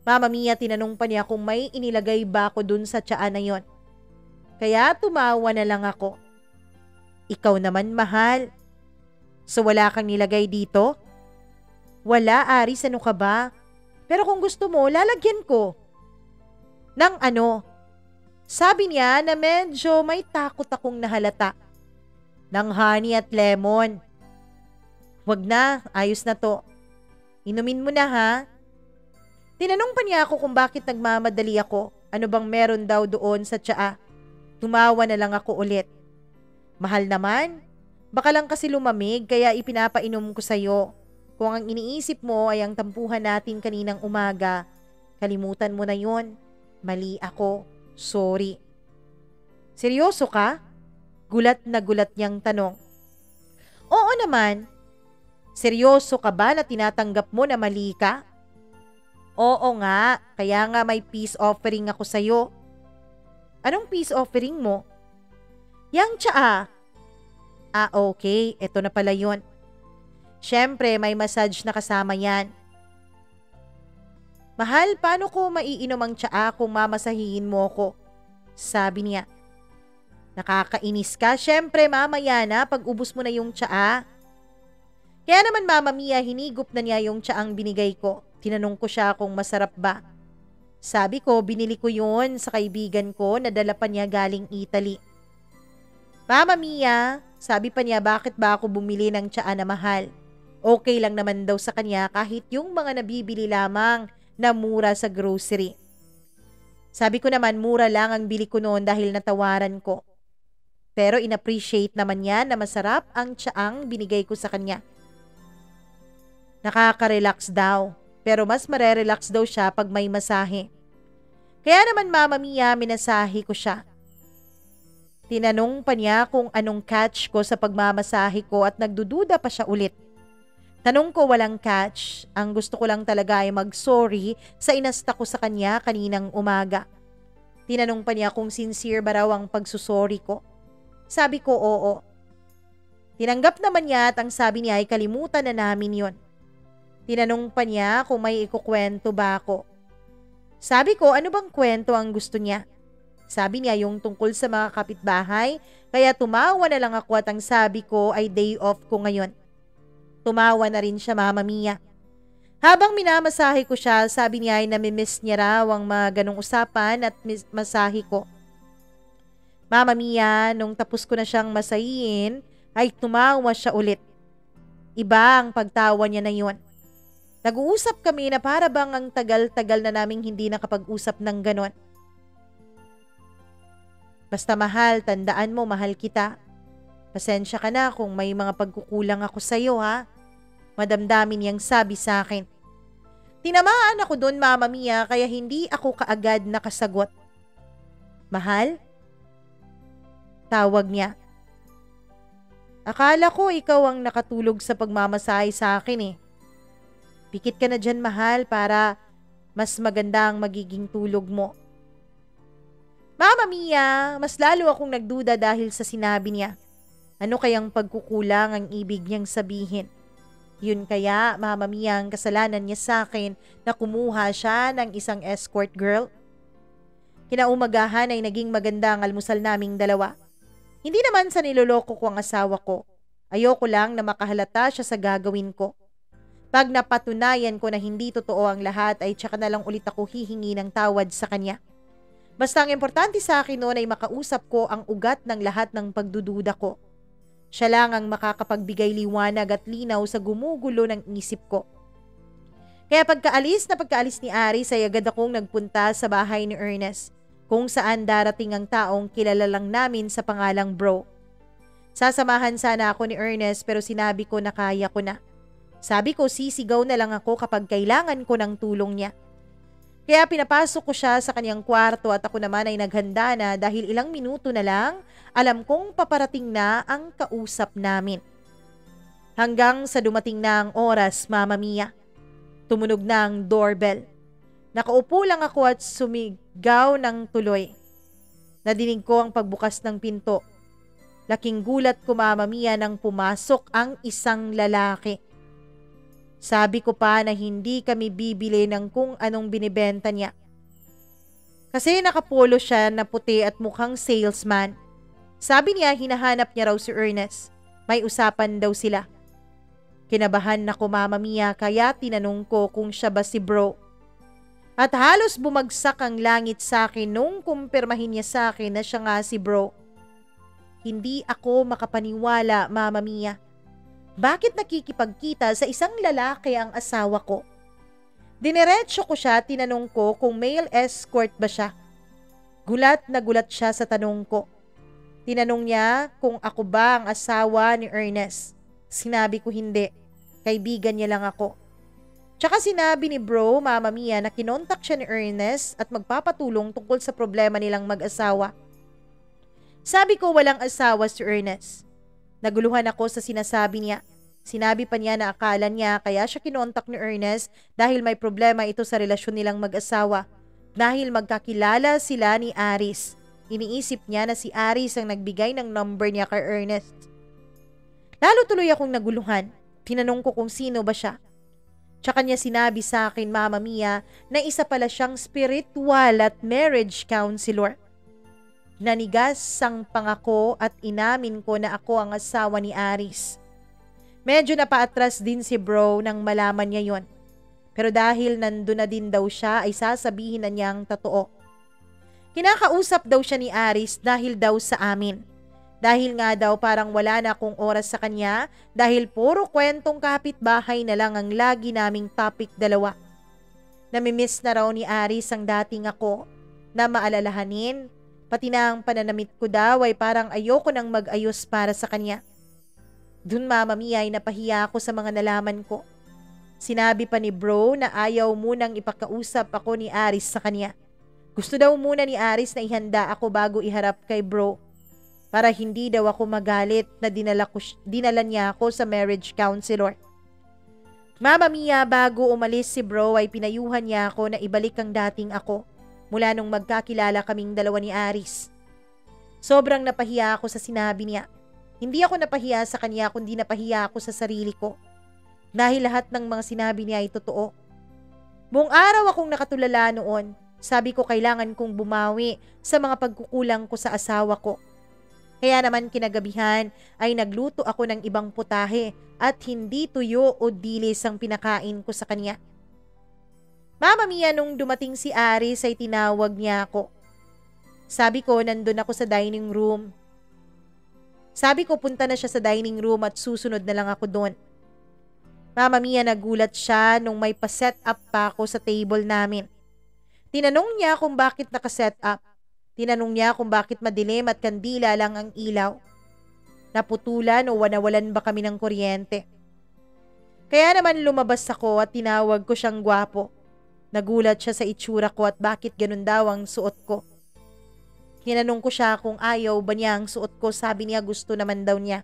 Mama Mia, tinanong pa niya kung may inilagay ba ako dun sa tsaa na yon. Kaya tumawa na lang ako. Ikaw naman, mahal. So wala kang nilagay dito? Wala, Aris, ano ka ba? Pero kung gusto mo, lalagyan ko. Nang ano? Sabi niya na medyo may takot akong nahalata. Ng honey at lemon. Wag na, ayos na to. Inumin mo na ha. Tinanong pa niya ako kung bakit nagmamadali ako. Ano bang meron daw doon sa tsaa? Tumawa na lang ako ulit. Mahal naman. Baka lang kasi lumamig kaya ipinapainom ko sa'yo. Kung ang iniisip mo ay ang tampuhan natin kaninang umaga, kalimutan mo na yon. Mali ako. Sorry. Seryoso ka? Gulat na gulat niyang tanong. Oo naman. Seryoso ka ba na tinatanggap mo na mali ka? Oo nga, kaya nga may peace offering ako sa'yo. Anong peace offering mo? Yang tsaa. Ah, okay. Ito na pala yun. Siyempre, may massage na kasama yan. Mahal, paano ko maiinom ang tsaa kung mamasahihin mo ko? Sabi niya. Nakakainis ka. Siyempre, mamaya na pag ubos mo na yung tsaa. Kaya naman Mama Mia, hinigop na niya yung tsaang binigay ko. Tinanong ko siya kung masarap ba. Sabi ko, binili ko yun sa kaibigan ko na dala pa niya galing Italy. Mama Mia, sabi pa niya bakit ba ako bumili ng tsaa na mahal? Okay lang naman daw sa kanya kahit yung mga nabibili lamang na mura sa grocery. Sabi ko naman mura lang ang bili ko noon dahil natawaran ko. Pero inappreciate naman niya na masarap ang tsaang binigay ko sa kanya. Nakaka-relax daw. Pero mas marerelax daw siya pag may masahe. Kaya naman Mama Mia, minasahe ko siya. Tinanong pa niya kung anong catch ko sa pagmamasahe ko at nagdududa pa siya ulit. Tanong ko walang catch, ang gusto ko lang talaga ay mag-sorry sa inasta ko sa kanya kaninang umaga. Tinanong pa niya kung sincere ba raw ang pagsusorry ko. Sabi ko oo. Tinanggap naman niya at ang sabi niya ay kalimutan na namin yon. Tinanong pa niya kung may ikukwento ba ako. Sabi ko, ano bang kwento ang gusto niya? Sabi niya yung tungkol sa mga kapitbahay, kaya tumawa na lang ako at ang sabi ko ay day off ko ngayon. Tumawa na rin siya, Mama Mia. Habang minamasahe ko siya, sabi niya ay namimiss niya raw ang mga ganong usapan at masahe ko. Mama Mia, nung tapos ko na siyang masahiin, ay tumawa siya ulit. Iba ang pagtawa niya na yun. Nag-uusap kami na para bang ang tagal-tagal na naming hindi nakapag-usap ng ganon. Basta mahal, tandaan mo mahal kita. Pasensya ka na kung may mga pagkukulang ako sa'yo ha. Madamdamin niyang sabi sa akin. Tinamaan ako doon Mama Mia kaya hindi ako kaagad nakasagot. Mahal? Tawag niya. Akala ko ikaw ang nakatulog sa pagmamasahe sa akin eh. Pikit ka na dyan, mahal, para mas maganda ang magiging tulog mo. Mama Mia, mas lalo akong nagduda dahil sa sinabi niya. Ano kayang pagkukulang ang ibig niyang sabihin? Yun kaya, Mama Mia, ang kasalanan niya sa akin na kumuha siya ng isang escort girl? Kinaumagahan ay naging maganda ang almusal naming dalawa. Hindi naman sa niloloko ko ang asawa ko. Ayoko lang na makahalata siya sa gagawin ko. Pag napatunayan ko na hindi totoo ang lahat ay tsaka na lang ulit ako hihingi ng tawad sa kanya. Basta ang importante sa akin noon ay makausap ko ang ugat ng lahat ng pagdududa ko. Siya lang ang makakapagbigay liwanag at linaw sa gumugulo ng isip ko. Kaya pagkaalis ni Aris ay agad akong nagpunta sa bahay ni Ernest, kung saan darating ang taong kilala lang namin sa pangalang Bro. Sasamahan sana ako ni Ernest pero sinabi ko na kaya ko na. Sabi ko sisigaw na lang ako kapag kailangan ko ng tulong niya. Kaya pinapasok ko siya sa kanyang kwarto at ako naman ay naghanda na dahil ilang minuto na lang alam kong paparating na ang kausap namin. Hanggang sa dumating na ang oras, Mama Mia. Tumunog na ang doorbell. Nakaupo lang ako at sumigaw ng tuloy. Nadinig ko ang pagbukas ng pinto. Laking gulat ko, Mama Mia, nang pumasok ang isang lalaki. Sabi ko pa na hindi kami bibili ng kung anong binibenta niya. Kasi nakapolo siya na puti at mukhang salesman. Sabi niya hinahanap niya raw si Ernest. May usapan daw sila. Kinabahan ako, Mama Mia, kaya tinanong ko kung siya ba si Bro. At halos bumagsak ang langit sa akin nung kumpirmahin niya sa akin na siya nga si Bro. Hindi ako makapaniwala, Mama Mia. Bakit nakikipagkita sa isang lalaki ang asawa ko? Dineretso ko siya, tinanong ko kung male escort ba siya. Gulat na gulat siya sa tanong ko. Tinanong niya kung ako ba ang asawa ni Ernest. Sinabi ko hindi. Kaibigan niya lang ako. Tsaka sinabi ni Bro, Mama Mia, na kinontak siya ni Ernest at magpapatulong tungkol sa problema nilang mag-asawa. Sabi ko walang asawa si Ernest. Naguluhan ako sa sinasabi niya. Sinabi pa niya na akala niya kaya siya kinontak ni Ernest dahil may problema ito sa relasyon nilang mag-asawa. Dahil magkakilala sila ni Aris. Iniisip niya na si Aris ang nagbigay ng number niya kay Ernest. Lalo tuloy akong naguluhan. Tinanong ko kung sino ba siya. Tsaka niya sinabi sa akin, Mama Mia, na isa pala siyang spiritual at marriage counselor. Nanigas ang pangako at inamin ko na ako ang asawa ni Aris. Medyo napaatras din si Bro nang malaman niya yon. Pero dahil nandun na din daw siya ay sasabihin na niyang totoo. Kinakausap daw siya ni Aris dahil daw sa amin. Dahil nga daw parang wala na akong oras sa kanya dahil puro kwentong kapitbahay na lang ang lagi naming topic dalawa. Namimiss na raw ni Aris ang dating ako na maalalahanin. Pati na ang pananamit ko daw ay parang ayoko nang mag-ayos para sa kanya. Dun, Mama Mia, ay napahiya ako sa mga nalaman ko. Sinabi pa ni Bro na ayaw munang ipakausap ako ni Aris sa kanya. Gusto daw muna ni Aris na ihanda ako bago iharap kay Bro. Para hindi daw ako magalit na dinala niya ako sa marriage counselor. Mama Mia, bago umalis si Bro ay pinayuhan niya ako na ibalik ang dating ako. Mula nung magkakilala kaming dalawa ni Aris. Sobrang napahiya ako sa sinabi niya. Hindi ako napahiya sa kanya kundi napahiya ako sa sarili ko. Dahil lahat ng mga sinabi niya ay totoo. Buong araw akong nakatulala noon. Sabi ko kailangan kong bumawi sa mga pagkukulang ko sa asawa ko. Kaya naman kinagabihan ay nagluto ako ng ibang putahe at hindi tuyo o dilis ang pinakain ko sa kanya. Mama Mia, nung dumating si Aris ay tinawag niya ako. Sabi ko nandun ako sa dining room. Sabi ko punta na siya sa dining room at susunod na lang ako doon. Mama Mia, nagulat siya nung may pa-set up pa ako sa table namin. Tinanong niya kung bakit naka-set up. Tinanong niya kung bakit madilim at kandila lang ang ilaw. Naputulan o nawalan ba kami ng kuryente. Kaya naman lumabas ako at tinawag ko siyang gwapo. Nagulat siya sa itsura ko at bakit ganun daw ang suot ko. Tinanong ko siya kung ayaw ba niya ang suot ko, sabi niya gusto naman daw niya.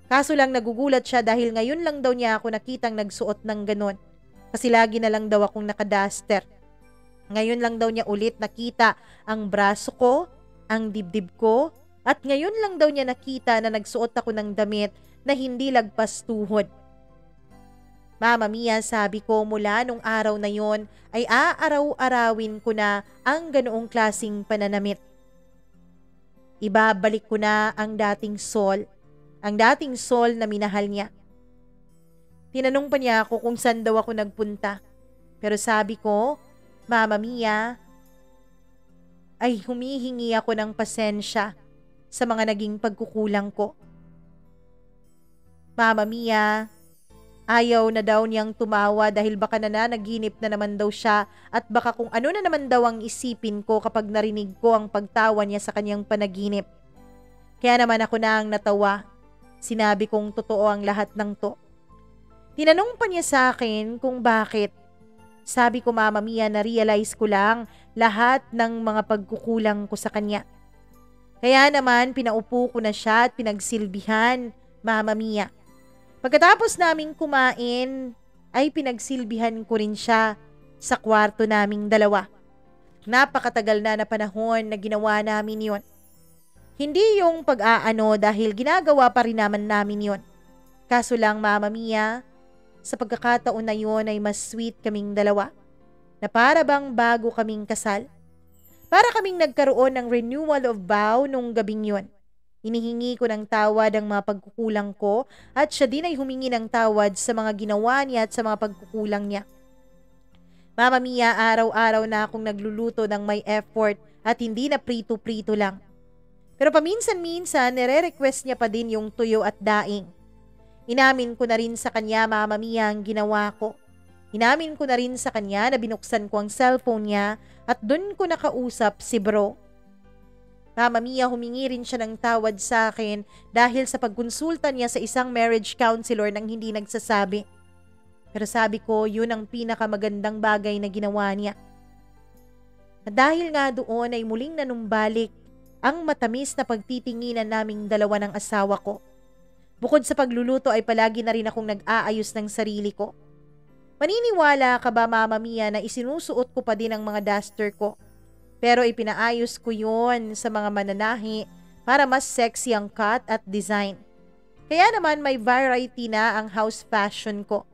Kaso lang nagugulat siya dahil ngayon lang daw niya ako nakitang nagsuot ng ganon. Kasi lagi na lang daw akong nakaduster. Ngayon lang daw niya ulit nakita ang braso ko, ang dibdib ko, at ngayon lang daw niya nakita na nagsuot ako ng damit na hindi lagpas tuhod. Mama Mia, sabi ko mula nung araw na yon ay aaraw-arawin ko na ang ganoong klasing pananamit. Ibabalik ko na ang dating Sol na minahal niya. Tinanong pa niya ako kung saan daw ako nagpunta. Pero sabi ko, Mama Mia, ay humihingi ako ng pasensya sa mga naging pagkukulang ko. Mama Mia, ayaw na daw niyang tumawa dahil baka nanaginip na naman daw siya at baka kung ano na naman daw ang isipin ko kapag narinig ko ang pagtawa niya sa kanyang panaginip. Kaya naman ako na ang natawa. Sinabi kong totoo ang lahat ng to. Tinanong pa niya sa akin kung bakit. Sabi ko, Mama Mia, na-realize ko lang lahat ng mga pagkukulang ko sa kanya. Kaya naman pinaupo ko na siya at pinagsilbihan, Mama Mia. Pagkatapos naming kumain, ay pinagsilbihan ko rin siya sa kwarto naming dalawa. Napakatagal na panahon na ginawa namin yon. Hindi yung pag-aano dahil ginagawa pa rin namin yon. Kaso lang, Mama Mia, sa pagkakataon na yon ay mas sweet kaming dalawa. Na para bang bago kaming kasal. Para kaming nagkaroon ng renewal of vow nung gabing yon. Hinihingi ko ng tawad ang mga pagkukulang ko at siya din ay humingi ng tawad sa mga ginawa niya at sa mga pagkukulang niya. Mama Mia, araw-araw na akong nagluluto ng may effort at hindi na prito-prito lang. Pero paminsan-minsan, nire-request niya pa din yung tuyo at daing. Inamin ko na rin sa kanya, Mama Mia, ang ginawa ko. Inamin ko na rin sa kanya na binuksan ko ang cellphone niya at dun ko nakausap si bro. Mama Mia, humingi rin siya ng tawad sa akin dahil sa pagkonsulta niya sa isang marriage counselor nang hindi nagsasabi. Pero sabi ko, yun ang pinakamagandang bagay na ginawa niya. At dahil nga doon ay muling nanumbalik ang matamis na pagtitinginan naming dalawa ng asawa ko. Bukod sa pagluluto ay palagi na rin akong nag-aayos ng sarili ko. Maniniwala ka ba, Mama Mia, na isinusuot ko pa din ang mga duster ko? Pero ipinaayos ko yun sa mga mananahi para mas sexy ang cut at design. Kaya naman may variety na ang house fashion ko.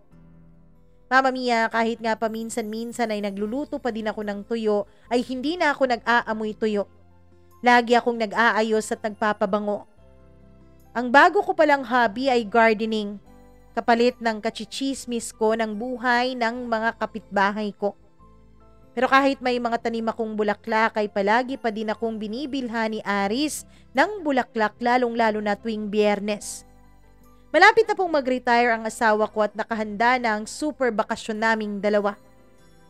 Mama Mia, kahit nga paminsan-minsan ay nagluluto pa din ako ng tuyo, ay hindi na ako nag-aamoy tuyo. Lagi akong nag-aayos at nagpapabango. Ang bago ko palang hobby ay gardening, kapalit ng kachichismis ko ng buhay ng mga kapitbahay ko. Pero kahit may mga tanim akong bulaklak ay palagi pa din akong binibilhan ni Aris ng bulaklak lalong-lalo na tuwing Biyernes. Malapit na pong mag-retire ang asawa ko at nakahanda na ang super bakasyon naming dalawa.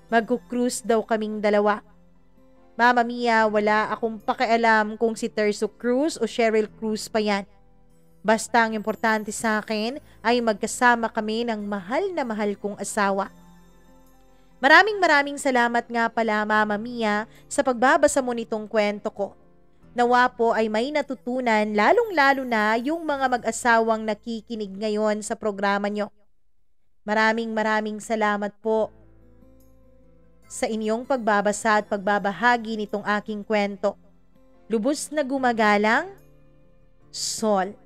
Mag-cruise daw kaming dalawa. Mama Mia, wala akong pakialam kung si Terzo Cruz o Cheryl Cruz pa yan. Basta ang importante sa akin ay magkasama kami ng mahal na mahal kong asawa. Maraming salamat nga pala, Mama Mia, sa pagbabasa mo nitong kwento ko. Nawa po ay may natutunan lalong-lalo na yung mga mag-asawang nakikinig ngayon sa programa nyo. Maraming salamat po sa inyong pagbabasa at pagbabahagi nitong aking kwento. Lubos na gumagalang, Sol.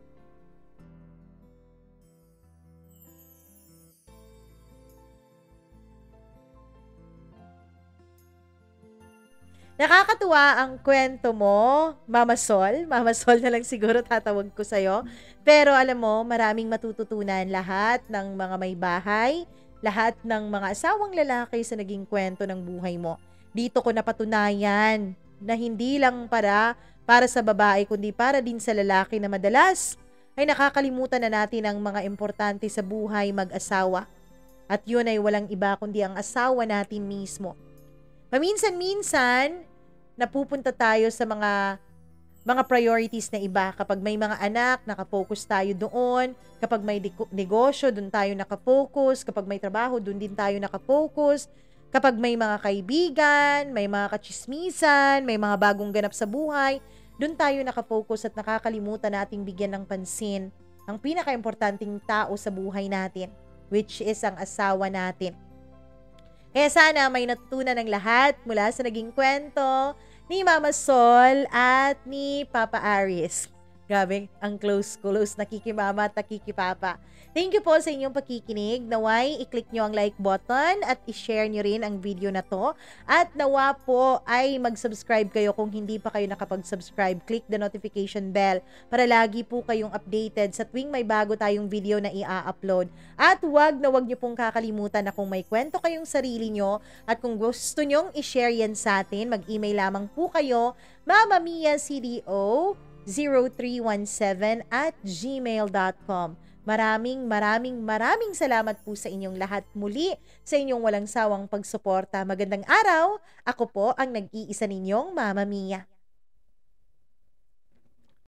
Nakakatuwa ang kwento mo, Mama Sol. Mama Sol na lang siguro tatawag ko sa'yo. Pero alam mo, maraming matututunan lahat ng mga may bahay, lahat ng mga asawang lalaki sa naging kwento ng buhay mo. Dito ko napatunayan na hindi lang para sa babae, kundi para din sa lalaki na madalas ay nakakalimutan na natin ang mga importante sa buhay mag-asawa. At yun ay walang iba kundi ang asawa natin mismo. Paminsan-minsan, napupunta tayo sa mga priorities na iba. Kapag may mga anak, nakafocus tayo doon. Kapag may negosyo, doon tayo nakafocus. Kapag may trabaho, doon din tayo nakafocus. Kapag may mga kaibigan, may mga katsismisan, may mga bagong ganap sa buhay, doon tayo nakafocus at nakakalimutan nating bigyan ng pansin ang pinakaimportanting tao sa buhay natin, which is ang asawa natin. Kaya sana may natutunan ng lahat mula sa naging kwento ni Mama Sol at ni Papa Aris. Grabe, ang close nakikimama at nakikipapa. Thank you po sa inyong pakikinig. Naway, i-click nyo ang like button at i-share nyo rin ang video na to. At nawa po ay mag-subscribe kayo kung hindi pa kayo nakapag-subscribe. Click the notification bell para lagi po kayong updated sa tuwing may bago tayong video na i-upload. At wag nyo pong kakalimutan na kung may kwento kayong sarili nyo at kung gusto nyong i-share yan sa atin, mag-email lamang po kayo mamamiacdo0317@gmail.com. Maraming salamat po sa inyong lahat muli sa inyong walang sawang pagsuporta. Magandang araw. Ako po ang nag-iisa ninyong Mama Mia.